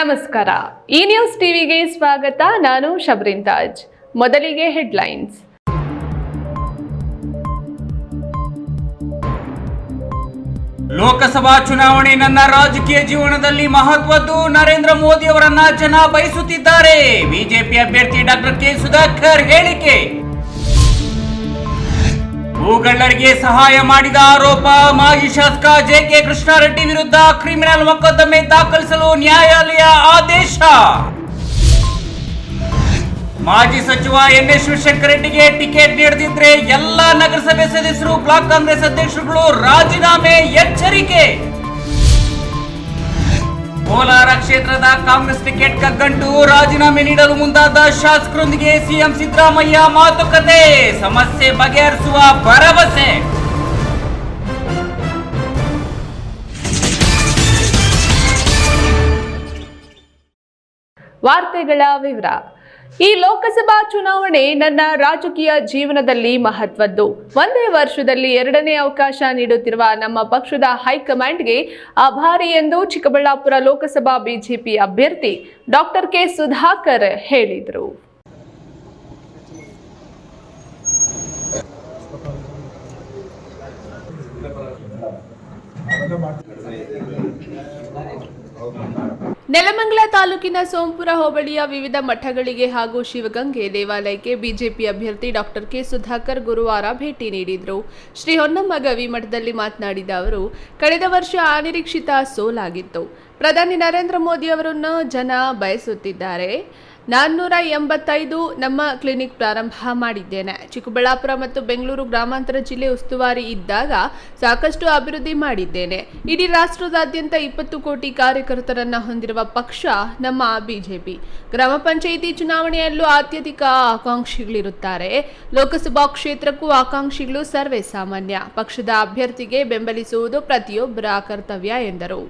ನಮಸ್ಕಾರ. ಈ ನ್ಯೂಸ್ ಟಿವಿಗೆ ಸ್ವಾಗತ. ನಾನು ಶಬ್ರಿನ್ ತಾಜ್. ಮೊದಲಿಗೆ ಹೆಡ್ಲೈನ್ಸ್. ಲೋಕಸಭಾ ಚುನಾವಣೆ ನನ್ನ ರಾಜಕೀಯ ಜೀವನದಲ್ಲಿ ಮಹತ್ವದ್ದು. ನರೇಂದ್ರ ಮೋದಿ ಅವರನ್ನ ಜನ ಬಯಸುತ್ತಿದ್ದಾರೆ. ಬಿಜೆಪಿ ಅಭ್ಯರ್ಥಿ ಡಾಕ್ಟರ್ ಕೆ ಸುಧಾಕರ್ ಹೇಳಿಕೆ. ಭೂಗಳ್ಳರಿಗೆ ಸಹಾಯ ಮಾಡಿದ ಆರೋಪ ಮಾಜಿ ಶಾಸಕ ಜೆ.ಕೆ. ಕೃಷ್ಣಾರೆಡ್ಡಿ ವಿರುದ್ಧ ಕ್ರಿಮಿನಲ್ ಮೊಕದ್ದಮೆ ದಾಖಲಿಸಲು ನ್ಯಾಯಾಲಯ ಆದೇಶ. ಮಾಜಿ ಸಚಿವ ಎನ್.ಎಸ್. ಶಿವಶಂಕರ್ ರೆಡ್ಡಿಗೆ ಟಿಕೆಟ್ ನೀಡದಿದ್ರೆ ಎಲ್ಲ ನಗರಸಭೆ ಸದಸ್ಯರು, ಬ್ಲಾಕ್ ಕಾಂಗ್ರೆಸ್ ಅಧ್ಯಕ್ಷರುಗಳು ರಾಜೀನಾಮೆ, ಎಚ್ಚರಿಕೆ. ಕೋಲಾರ ಕ್ಷೇತ್ರದ ಕಾಂಗ್ರೆಸ್ ಟಿಕೆಟ್ ಕಗ್ಗಂಟು, ರಾಜೀನಾಮೆ ನೀಡಲು ಮುಂದಾದ ಶಾಸಕರೊಂದಿಗೆ ಸಿಎಂ ಸಿದ್ದರಾಮಯ್ಯ ಮಾತುಕತೆ, ಸಮಸ್ಯೆ ಬಗೆಹರಿಸುವ ಭರವಸೆ. ವಾರ್ತೆಗಳ ವಿವರ. ಈ ಲೋಕಸಭಾ ಚುನಾವಣೆ ನನ್ನ ರಾಜಕೀಯ ಜೀವನದಲ್ಲಿ ಮಹತ್ವದ್ದು. ಒಂದೇ ವರ್ಷದಲ್ಲಿ ಎರಡನೇ ಅವಕಾಶ ನೀಡುತ್ತಿರುವ ನಮ್ಮ ಪಕ್ಷದ ಹೈಕಮಾಂಡ್ಗೆ ಆಭಾರಿ ಎಂದು ಚಿಕ್ಕಬಳ್ಳಾಪುರ ಲೋಕಸಭಾ ಬಿಜೆಪಿ ಅಭ್ಯರ್ಥಿ ಡಾಕ್ಟರ್ ಕೆ ಸುಧಾಕರ್ ಹೇಳಿದರು. ನೆಲಮಂಗಲ ತಾಲೂಕಿನ ಸೋಂಪುರ ಹೋಬಳಿಯ ವಿವಿಧ ಮಠಗಳಿಗೆ ಹಾಗೂ ಶಿವಗಂಗೆ ದೇವಾಲಯಕ್ಕೆ ಬಿಜೆಪಿ ಅಭ್ಯರ್ಥಿ ಡಾಕ್ಟರ್ ಕೆ ಸುಧಾಕರ್ ಗುರುವಾರ ಭೇಟಿ ನೀಡಿದರು. ಶ್ರೀ ಹೊನ್ನಮ್ಮ ಗವಿ ಮಠದಲ್ಲಿ ಮಾತನಾಡಿದ ಅವರು, ಕಳೆದ ವರ್ಷ ಅನಿರೀಕ್ಷಿತ ಸೋಲಾಗಿತ್ತು. ಪ್ರಧಾನಿ ನರೇಂದ್ರ ಮೋದಿ ಅವರನ್ನು ಜನ ಬಯಸುತ್ತಿದ್ದಾರೆ. 485 ನಮ್ಮ ಕ್ಲಿನಿಕ್ ಪ್ರಾರಂಭ ಮಾಡಿದ್ದೇನೆ. ಚಿಕ್ಕಬಳ್ಳಾಪುರ ಮತ್ತು ಬೆಂಗಳೂರು ಗ್ರಾಮಾಂತರ ಜಿಲ್ಲೆ ಉಸ್ತುವಾರಿ ಇದ್ದಾಗ ಸಾಕಷ್ಟು ಅಭಿವೃದ್ಧಿ ಮಾಡಿದ್ದೇನೆ. ಇಡೀ ರಾಷ್ಟ್ರದಾದ್ಯಂತ 20 ಕೋಟಿ ಕಾರ್ಯಕರ್ತರನ್ನ ಹೊಂದಿರುವ ಪಕ್ಷ ನಮ್ಮ ಬಿಜೆಪಿ. ಗ್ರಾಮ ಪಂಚಾಯಿತಿ ಚುನಾವಣೆಯಲ್ಲೂ ಅತ್ಯಧಿಕ ಆಕಾಂಕ್ಷಿಗಳಿರುತ್ತಾರೆ. ಲೋಕಸಭಾ ಕ್ಷೇತ್ರಕ್ಕೂ ಆಕಾಂಕ್ಷಿಗಳು ಸರ್ವೇ ಸಾಮಾನ್ಯ. ಪಕ್ಷದ ಅಭ್ಯರ್ಥಿಗೆ ಬೆಂಬಲಿಸುವುದು ಪ್ರತಿಯೊಬ್ಬರ ಕರ್ತವ್ಯ ಎಂದರು.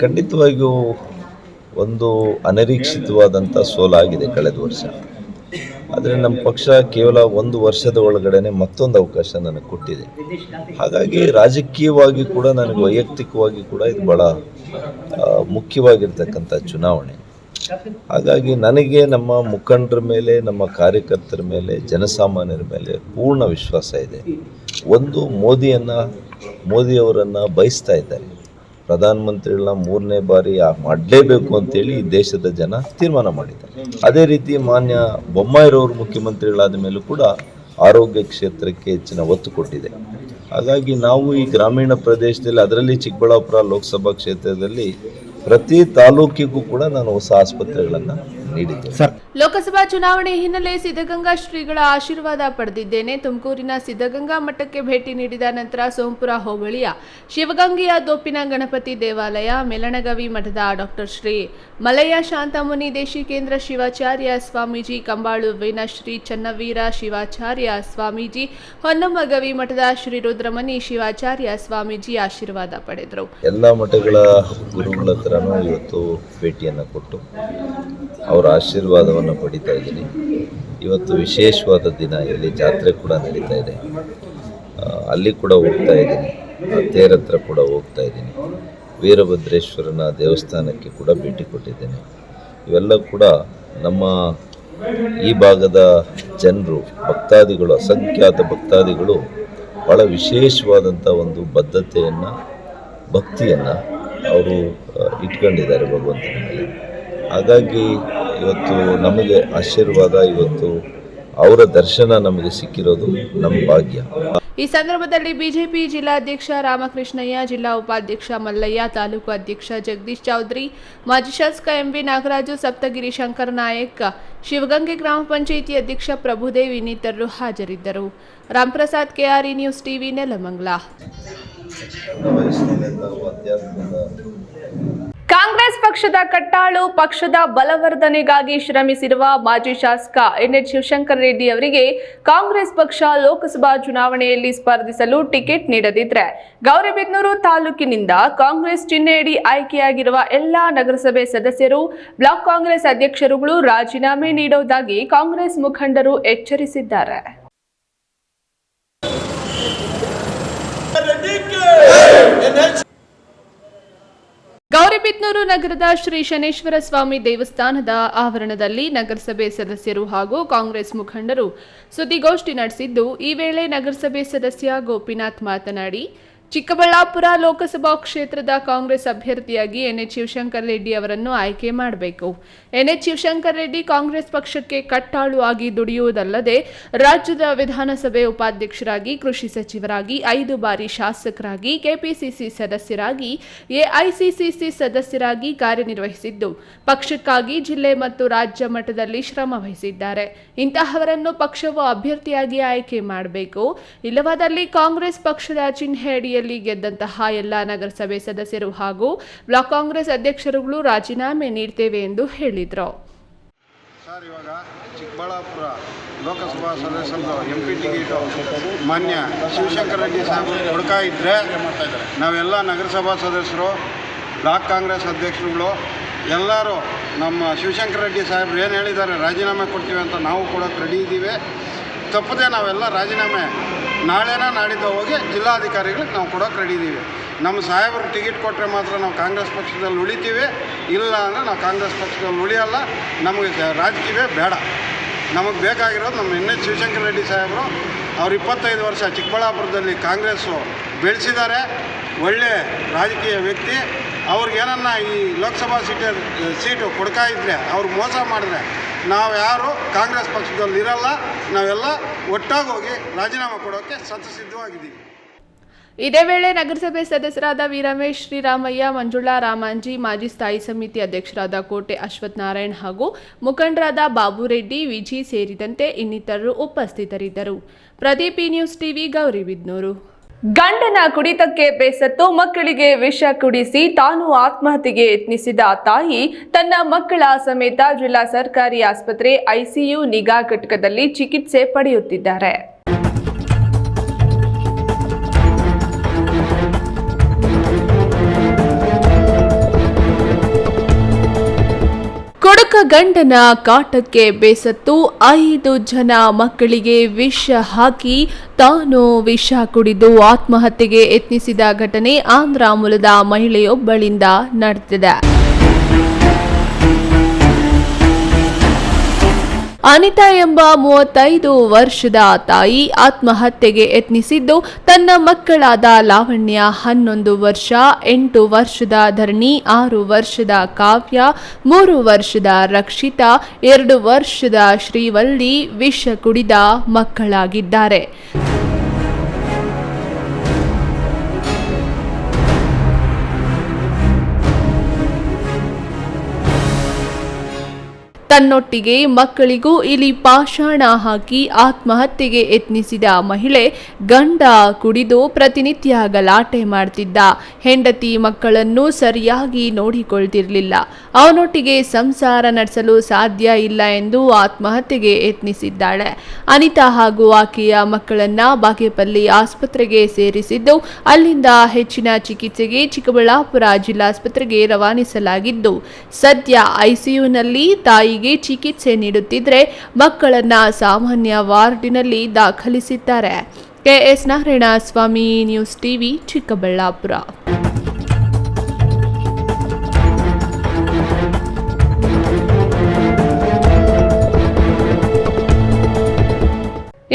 ಖಂಡಿತವಾಗಿಯೂ ಒಂದು ಅನಿರೀಕ್ಷಿತವಾದಂಥ ಸೋಲಾಗಿದೆ ಕಳೆದ ವರ್ಷ. ಆದರೆ ನಮ್ಮ ಪಕ್ಷ ಕೇವಲ ಒಂದು ವರ್ಷದ ಒಳಗಡೆ ಮತ್ತೊಂದು ಅವಕಾಶ ನನಗೆ ಕೊಟ್ಟಿದೆ. ಹಾಗಾಗಿ ರಾಜಕೀಯವಾಗಿ ಕೂಡ ನನಗೆ ವೈಯಕ್ತಿಕವಾಗಿ ಕೂಡ ಇದು ಭಾಳ ಮುಖ್ಯವಾಗಿರ್ತಕ್ಕಂಥ ಚುನಾವಣೆ. ಹಾಗಾಗಿ ನನಗೆ ನಮ್ಮ ಮುಖಂಡರ ಮೇಲೆ, ನಮ್ಮ ಕಾರ್ಯಕರ್ತರ ಮೇಲೆ, ಜನಸಾಮಾನ್ಯರ ಮೇಲೆ ಪೂರ್ಣ ವಿಶ್ವಾಸ ಇದೆ. ಒಂದು ಮೋದಿಯವರನ್ನು ಬಯಸ್ತಾ ಇದ್ದಾರೆ. ಪ್ರಧಾನಮಂತ್ರಿಗಳನ್ನ 3ನೇ ಬಾರಿ ಮಾಡಲೇಬೇಕು ಅಂತೇಳಿ ಈ ದೇಶದ ಜನ ತೀರ್ಮಾನ ಮಾಡಿದ್ದಾರೆ. ಅದೇ ರೀತಿ ಮಾನ್ಯ ಬೊಮ್ಮಾಯಿರವರು ಮುಖ್ಯಮಂತ್ರಿಗಳಾದ ಮೇಲೂ ಕೂಡ ಆರೋಗ್ಯ ಕ್ಷೇತ್ರಕ್ಕೆ ಹೆಚ್ಚಿನ ಒತ್ತು ಕೊಟ್ಟಿದೆ. ಹಾಗಾಗಿ ನಾವು ಈ ಗ್ರಾಮೀಣ ಪ್ರದೇಶದಲ್ಲಿ, ಅದರಲ್ಲಿ ಚಿಕ್ಕಬಳ್ಳಾಪುರ ಲೋಕಸಭಾ ಕ್ಷೇತ್ರದಲ್ಲಿ ಪ್ರತಿ ತಾಲೂಕಿಗೂ ಕೂಡ ನಾನು ಹೊಸ ಆಸ್ಪತ್ರೆಗಳನ್ನು ನೀಡಿದ್ದೇನೆ. ಲೋಕಸಭಾ ಚುನಾವಣೆ ಹಿನ್ನೆಲೆ ಸಿದ್ಧಗಂಗಾ ಶ್ರೀಗಳ ಆಶೀರ್ವಾದ ಪಡೆದಿದ್ದೇನೆ. ತುಮಕೂರಿನ ಸಿದ್ಧಗಂಗಾ ಮಠಕ್ಕೆ ಭೇಟಿ ನೀಡಿದ ನಂತರ ಸೋಂಪುರ ಹೋಬಳಿಯ ಶಿವಗಂಗೆಯ ದೋಪಿನ ಗಣಪತಿ ದೇವಾಲಯ, ಮೆಲಣಗವಿ ಮಠದ ಡಾಕ್ಟರ್ ಶ್ರೀ ಮಲಯ ಶಾಂತಮುನಿ ದೇಶಿಕೇಂದ್ರ ಶಿವಾಚಾರ್ಯ ಸ್ವಾಮೀಜಿ, ಕಂಬಾಳುವಿನ ಶ್ರೀ ಚನ್ನವೀರ ಶಿವಾಚಾರ್ಯ ಸ್ವಾಮೀಜಿ, ಹೊನ್ನಮ್ಮಗವಿ ಮಠದ ಶ್ರೀ ರುದ್ರಮುನಿ ಶಿವಾಚಾರ್ಯ ಸ್ವಾಮೀಜಿ ಆಶೀರ್ವಾದ ಪಡೆದರು. ಎಲ್ಲ ಮಠಗಳ ಗುರುಗಳ ಹತ್ರನೂ ಇವತ್ತು ಭೇಟಿಯನ್ನು ಕೊಟ್ಟು ಅವರ ಆಶೀರ್ವಾದವನ್ನು ಪಡಿತಾ ಇದ್ದೀನಿ. ಇವತ್ತು ವಿಶೇಷವಾದ ದಿನ, ಇಲ್ಲಿ ಜಾತ್ರೆ ಕೂಡ ನಡೀತಾ ಇದೆ. ಅಲ್ಲಿ ಕೂಡ ಹೋಗ್ತಾ ಇದ್ದೀನಿ. ತೇರ ಹತ್ರ ಕೂಡ ಹೋಗ್ತಾ ಇದ್ದೀನಿ. ವೀರಭದ್ರೇಶ್ವರನ ದೇವಸ್ಥಾನಕ್ಕೆ ಕೂಡ ಭೇಟಿ ಕೊಟ್ಟಿದ್ದೇನೆ. ಇವೆಲ್ಲ ಕೂಡ ನಮ್ಮ ಈ ಭಾಗದ ಜನರು, ಭಕ್ತಾದಿಗಳು, ಅಸಂಖ್ಯಾತ ಭಕ್ತಾದಿಗಳು ಭಾಳ ವಿಶೇಷವಾದಂಥ ಒಂದು ಬದ್ಧತೆಯನ್ನು, ಭಕ್ತಿಯನ್ನು ಅವರು ಇಟ್ಕೊಂಡಿದ್ದಾರೆ ಭಗವಂತನ ಮೇಲೆ. ಹಾಗಾಗಿ ಇವತ್ತು ನಮಗೆ ಆಶೀರ್ವಾದ, ಇವತ್ತು ಅವರ ದರ್ಶನ ನಮಗೆ ಸಿಕ್ಕಿರೋದು ನಮ್ಮ ಭಾಗ್ಯ. ಈ ಸಂದರ್ಭದಲ್ಲಿ ಬಿಜೆಪಿ ಜಿಲ್ಲಾಧ್ಯಕ್ಷ ರಾಮಕೃಷ್ಣಯ್ಯ, ಜಿಲ್ಲಾ ಉಪಾಧ್ಯಕ್ಷ ಮಲ್ಲಯ್ಯ, ತಾಲೂಕು ಅಧ್ಯಕ್ಷ ಜಗದೀಶ್ ಚೌಧರಿ, ಮಾಜಿ ಶಾಸಕ ಎಂಬಿ ನಾಗರಾಜು, ಸಪ್ತಗಿರಿ ಶಂಕರ ನಾಯಕ್, ಶಿವಗಂಗೆ ಗ್ರಾಮ ಪಂಚಾಯಿತಿ ಅಧ್ಯಕ್ಷ ಪ್ರಭುದೇವ್ ಇನ್ನಿತರರು ಹಾಜರಿದ್ದರು. Ramprasad, KRE news TV, Nelamangala. Congress ಪಕ್ಷದ ಕಟ್ಟಾಳು ಪಕ್ಷದ ಬಲವರ್ಧನೆಗಾಗಿ ಶ್ರಮಿಸಿರುವ ಮಾಜಿ ಶಾಸಕ ಎನ್.ಎಚ್. ಶಿವಶಂಕರ್ ರೆಡ್ಡಿ ಅವರಿಗೆ ಕಾಂಗ್ರೆಸ್ ಪಕ್ಷ ಲೋಕಸಭಾ ಚುನಾವಣೆಯಲ್ಲಿ ಸ್ಪರ್ಧಿಸಲು ಟಿಕೆಟ್ ನೀಡದಿದ್ರೆ ಗೌರಿಬಿದನೂರು ತಾಲೂಕಿನಿಂದ ಕಾಂಗ್ರೆಸ್ ಚಿಹ್ನೆಯಡಿ ಆಯ್ಕೆಯಾಗಿರುವ ಎಲ್ಲಾ ನಗರಸಭೆ ಸದಸ್ಯರು, ಬ್ಲಾಕ್ ಕಾಂಗ್ರೆಸ್ ಅಧ್ಯಕ್ಷರುಗಳು ರಾಜೀನಾಮೆ ನೀಡುವುದಾಗಿ ಕಾಂಗ್ರೆಸ್ ಮುಖಂಡರು ಎಚ್ಚರಿಸಿದ್ದಾರೆ. ಗೌರಿಬಿದನೂರು ನಗರದ ಶ್ರೀ ಶನೇಶ್ವರ ಸ್ವಾಮಿ ದೇವಸ್ಥಾನದ ಆವರಣದಲ್ಲಿ ನಗರಸಭೆ ಸದಸ್ಯರು ಹಾಗೂ ಕಾಂಗ್ರೆಸ್ ಮುಖಂಡರು ಸುದ್ದಿಗೋಷ್ಠಿ ನಡೆಸಿದ್ದು, ಈ ವೇಳೆ ನಗರಸಭೆ ಸದಸ್ಯ ಗೋಪಿನಾಥ್ ಮಾತನಾಡಿ, ಚಿಕ್ಕಬಳ್ಳಾಪುರ ಲೋಕಸಭಾ ಕ್ಷೇತ್ರದ ಕಾಂಗ್ರೆಸ್ ಅಭ್ಯರ್ಥಿಯಾಗಿ ಎನ್ಎಚ್ ಶಿವಶಂಕರ್ ರೆಡ್ಡಿ ಅವರನ್ನು ಆಯ್ಕೆ ಮಾಡಬೇಕು. ಎನ್ಎಚ್ ಶಿವಶಂಕರ್ ರೆಡ್ಡಿ ಕಾಂಗ್ರೆಸ್ ಪಕ್ಷಕ್ಕೆ ಕಟ್ಟಾಳು ಆಗಿ ದುಡಿಯುವುದಲ್ಲದೆ ರಾಜ್ಯದ ವಿಧಾನಸಭೆ ಉಪಾಧ್ಯಕ್ಷರಾಗಿ, ಕೃಷಿ ಸಚಿವರಾಗಿ, 5 ಬಾರಿ ಶಾಸಕರಾಗಿ, ಕೆಪಿಸಿಸಿ ಸದಸ್ಯರಾಗಿ, ಎಐಸಿಸಿಸಿ ಸದಸ್ಯರಾಗಿ ಕಾರ್ಯನಿರ್ವಹಿಸಿದ್ದು, ಪಕ್ಷಕ್ಕಾಗಿ ಜಿಲ್ಲೆ ಮತ್ತು ರಾಜ್ಯ ಮಟ್ಟದಲ್ಲಿ ಶ್ರಮ ವಹಿಸಿದ್ದಾರೆ. ಇಂತಹವರನ್ನು ಪಕ್ಷವು ಅಭ್ಯರ್ಥಿಯಾಗಿ ಆಯ್ಕೆ ಮಾಡಬೇಕು. ಇಲ್ಲವಾದಲ್ಲಿ ಕಾಂಗ್ರೆಸ್ ಪಕ್ಷದ ಚಿಹ್ನೆ ಅಡಿಯಲ್ಲಿ ಗೆದ್ದಂತಹ ಎಲ್ಲ ನಗರಸಭೆ ಸದಸ್ಯರು ಹಾಗೂ ಬ್ಲಾಕ್ ಕಾಂಗ್ರೆಸ್ ಅಧ್ಯಕ್ಷರುಗಳು ರಾಜೀನಾಮೆ ನೀಡ್ತೇವೆ ಎಂದು ಹೇಳಿದರು. ಸರ್, ಇವಾಗ ಚಿಕ್ಕಬಳ್ಳಾಪುರ ಲೋಕಸಭಾ ಸದಸ್ಯರು MP ಟಿಕೆಟು ಮಾನ್ಯ ಶಿವಶಂಕರ್ ರೆಡ್ಡಿ ಸಾಹೇಬರು ಕೊಡ್ತಾ ಇದ್ದರೆ ನಾವೆಲ್ಲ ನಗರಸಭಾ ಸದಸ್ಯರು, ಬ್ಲಾಕ್ ಕಾಂಗ್ರೆಸ್ ಅಧ್ಯಕ್ಷರುಗಳು ಎಲ್ಲರೂ ನಮ್ಮ ಶಿವಶಂಕರ್ ರೆಡ್ಡಿ ಸಾಹೇಬರು ಏನು ಹೇಳಿದ್ದಾರೆ ರಾಜೀನಾಮೆ ಕೊಡ್ತೀವಿ ಅಂತ ನಾವು ಕೊಡೋಕ್ಕೆ ರೆಡಿ ಇದ್ದೀವಿ. ತಪ್ಪದೆ ನಾವೆಲ್ಲ ರಾಜೀನಾಮೆ ನಾಳೆನ ನಾಡಿದ್ದು ಹೋಗಿ ಜಿಲ್ಲಾಧಿಕಾರಿಗಳಿಗೆ ನಾವು ಕೊಡೋಕೆ ರೆಡಿ ಇದ್ದೀವಿ. ನಮ್ಮ ಸಾಹೇಬರು ಟಿಕೆಟ್ ಕೊಟ್ಟರೆ ಮಾತ್ರ ನಾವು ಕಾಂಗ್ರೆಸ್ ಪಕ್ಷದಲ್ಲಿ ಉಳಿತೀವಿ, ಇಲ್ಲ ಅಂದರೆ ನಾವು ಕಾಂಗ್ರೆಸ್ ಪಕ್ಷದಲ್ಲಿ ಉಳಿಯಲ್ಲ. ನಮಗೆ ರಾಜಕೀಯವೇ ಬೇಡ. ನಮಗೆ ಬೇಕಾಗಿರೋದು ನಮ್ಮ ಎನ್ಎಚ್ ಶಿವಶಂಕರ್ ರೆಡ್ಡಿ ಸಾಹೇಬರು. ಅವ್ರು 25 ವರ್ಷ ಚಿಕ್ಕಬಳ್ಳಾಪುರದಲ್ಲಿ ಕಾಂಗ್ರೆಸ್ಸು ಬೆಳೆಸಿದ್ದಾರೆ. ಒಳ್ಳೆ ರಾಜಕೀಯ ವ್ಯಕ್ತಿ. ಅವ್ರಿಗೇನನ್ನ ಈ ಲೋಕಸಭಾ ಸೀಟು ಕೊಡ್ತಾ ಇದ್ದರೆ, ಅವ್ರು ಮೋಸ ಮಾಡಿದ್ರೆ ನಾವು ಯಾರು ಕಾಂಗ್ರೆಸ್ ಪಕ್ಷದಲ್ಲಿ ಇರಲ್ಲ. ನಾವೆಲ್ಲ ಒಟ್ಟಾಗಿ ಹೋಗಿ ರಾಜೀನಾಮೆ ಕೊಡೋಕ್ಕೆ ಸಿದ್ಧವಾಗಿದ್ದೀವಿ. ಇದೇ ವೇಳೆ ನಗರಸಭೆ ಸದಸ್ಯರಾದ ವೀರಮೇಶ್, ಶ್ರೀರಾಮಯ್ಯ, ಮಂಜುಳಾ, ರಾಮಾಂಜಿ, ಮಾಜಿ ಸ್ಥಾಯಿ ಸಮಿತಿ ಅಧ್ಯಕ್ಷರಾದ ಕೋಟೆ ಅಶ್ವಥ್ ನಾರಾಯಣ್ ಹಾಗೂ ಮುಖಂಡರಾದ ಬಾಬುರೆಡ್ಡಿ, ವಿಜಿ ಸೇರಿದಂತೆ ಇನ್ನಿತರರು ಉಪಸ್ಥಿತರಿದ್ದರು. Pradeep, news TV, Gauribidanur. ಗಂಡನ ಕುಡಿತಕ್ಕೆ ಬೇಸತ್ತು ಮಕ್ಕಳಿಗೆ ವಿಷ ಕುಡಿಸಿ ತಾನು ಆತ್ಮಹತ್ಯೆಗೆ ಯತ್ನಿಸಿದ ತಾಯಿ ತನ್ನ ಮಕ್ಕಳ ಸಮೇತ ಜಿಲ್ಲಾ ಸರ್ಕಾರಿ ಆಸ್ಪತ್ರೆ ಐಸಿಯು ನಿಗಾ ಘಟಕದಲ್ಲಿ ಚಿಕಿತ್ಸೆ ಪಡೆಯುತ್ತಿದ್ದಾರೆ. ಕುಡುಕ ಗಂಡನ ಕಾಟಕ್ಕೆ ಬೇಸತ್ತು 5 ಜನ ಮಕ್ಕಳಿಗೆ ವಿಷ ಹಾಕಿ ತಾನು ವಿಷ ಕುಡಿದು ಆತ್ಮಹತ್ಯೆಗೆ ಯತ್ನಿಸಿದ ಘಟನೆ ಆಂಧ್ರ ಮೂಲದ ಮಹಿಳೆಯೊಬ್ಬಳಿಂದ ನಡೆದಿದೆ. ಅನಿತಾ ಎಂಬ 35 ವರ್ಷದ ತಾಯಿ ಆತ್ಮಹತ್ಯೆಗೆ ಯತ್ನಿಸಿದ್ದು, ತನ್ನ ಮಕ್ಕಳಾದ ಲಾವಣ್ಯ 11 ವರ್ಷ, 8 ವರ್ಷದ ಧರಣಿ, 6 ವರ್ಷದ ಕಾವ್ಯ, 3 ವರ್ಷದ ರಕ್ಷಿತಾ, 2 ವರ್ಷದ ಶ್ರೀವಳ್ಳಿ ವಿಷ ಕುಡಿದ ಮಕ್ಕಳಾಗಿದ್ದಾರೆ. ತನ್ನೊಟ್ಟಿಗೆ ಮಕ್ಕಳಿಗೂ ಇಲಿ ಪಾಷಾಣ ಹಾಕಿ ಆತ್ಮಹತ್ಯೆಗೆ ಯತ್ನಿಸಿದ ಮಹಿಳೆ, ಗಂಡ ಕುಡಿದು ಪ್ರತಿನಿತ್ಯ ಗಲಾಟೆ ಮಾಡ್ತಿದ್ದ, ಹೆಂಡತಿ ಮಕ್ಕಳನ್ನು ಸರಿಯಾಗಿ ನೋಡಿಕೊಳ್ತಿರ್ಲಿಲ್ಲ, ಅವನೊಟ್ಟಿಗೆ ಸಂಸಾರ ನಡೆಸಲು ಸಾಧ್ಯ ಇಲ್ಲ ಎಂದು ಆತ್ಮಹತ್ಯೆಗೆ ಯತ್ನಿಸಿದ್ದಾಳೆ. ಅನಿತಾ ಹಾಗೂ ಆಕೆಯ ಮಕ್ಕಳನ್ನ ಬಾಗೇಪಲ್ಲಿ ಆಸ್ಪತ್ರೆಗೆ ಸೇರಿಸಿದ್ದು, ಅಲ್ಲಿಂದ ಹೆಚ್ಚಿನ ಚಿಕಿತ್ಸೆಗೆ ಚಿಕ್ಕಬಳ್ಳಾಪುರ ಜಿಲ್ಲಾಸ್ಪತ್ರೆಗೆ ರವಾನಿಸಲಾಗಿದ್ದು, ಸದ್ಯ ಐಸಿಯುನಲ್ಲಿ ತಾಯಿಗೆ ಚಿಕಿತ್ಸೆ ನೀಡುತ್ತಿದ್ರೆ ಮಕ್ಕಳನ್ನ ಸಾಮಾನ್ಯ ವಾರ್ಡಿನಲ್ಲಿ ದಾಖಲಿಸಿದ್ದಾರೆ. KS Narayana Swamy, news TV, Chikkaballapur.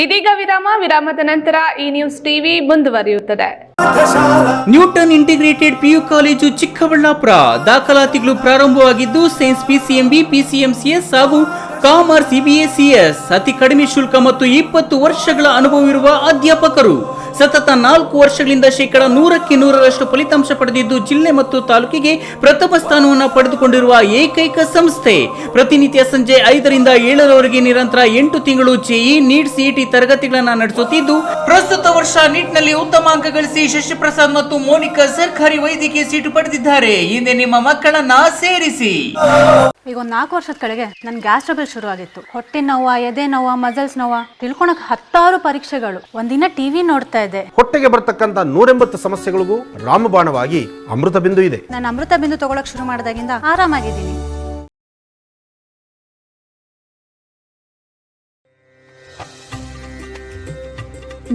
ಇದೀಗ ವಿರಾಮದ ನಂತರ ಈ ನ್ಯೂಸ್ ಟಿವಿ ಮುಂದುವರಿಯುತ್ತದೆ. Newton integrated PU college Chikkaballapur ದಾಖಲಾತಿಗಳು ಪ್ರಾರಂಭವಾಗಿದ್ದು, ಸೈನ್ಸ್ PCMB, PCMCS ಹಾಗೂ ಕಾಮರ್ಸ್ EBACS ಅತಿ ಕಡಿಮೆ ಶುಲ್ಕ ಮತ್ತು 20 ವರ್ಷಗಳ ಅನುಭವವಿರುವ ಅಧ್ಯಾಪಕರು. ಸತತ 4 ವರ್ಷಗಳಿಂದ 100% ಫಲಿತಾಂಶ ಪಡೆದಿದ್ದು, ಜಿಲ್ಲೆ ಮತ್ತು ತಾಲೂಕಿಗೆ ಪ್ರಥಮ ಸ್ಥಾನವನ್ನು ಪಡೆದುಕೊಂಡಿರುವ ಏಕೈಕ ಸಂಸ್ಥೆ. ಪ್ರತಿನಿತ್ಯ ಸಂಜೆ 5ರಿಂದ 7ರವರೆಗೆ ನಿರಂತರ 8 ತಿಂಗಳು JEE, NEET, CET ತರಗತಿಗಳನ್ನು ನಡೆಸುತ್ತಿದ್ದು, ಪ್ರಸ್ತುತ ವರ್ಷ ನೀಟ್ನಲ್ಲಿ ಉತ್ತಮ ಅಂಕ ಗಳಿಸಿ ಶಶಿಪ್ರಸಾದ್ ಮತ್ತು ಮೋನಿಕಾ ಸರ್ಕಾರಿ ವೈದ್ಯಕೀಯ ಸೀಟು ಪಡೆದಿದ್ದಾರೆ. ಹಿಂದೆ ನಿಮ್ಮ ಮಕ್ಕಳನ್ನ ಸೇರಿಸಿ. ಈಗ ಒಂದು 4 ವರ್ಷದ ಕೆಳಗೆ ನನ್ನ ಗ್ಯಾಸ್ ಟ್ರಬಲ್ ಶುರು ಆಗಿತ್ತು. ಹೊಟ್ಟೆ ನೋವ, ಎದೆ ನೋವ, ಮಸಲ್ಸ್ ನೋವ, ತಿಳ್ಕೊಳಕ್ 10 ಪರೀಕ್ಷೆಗಳು. ಒಂದಿನ ಟಿವಿ ನೋಡ್ತಾ ಇದ್ದೆ. ಹೊಟ್ಟೆಗೆ ಬರ್ತಕ್ಕಂತ 180 ಸಮಸ್ಯೆಗಳಿಗೂ ರಾಮಬಾಣವಾಗಿ ಅಮೃತ ಬಿಂದು ಇದೆ. ನಾನು ಅಮೃತ ಬಿಂದು ತಗೊಳಕ್ ಶುರು ಮಾಡಿದಾಗಿಂದ ಆರಾಮಾಗಿದ್ದೀನಿ.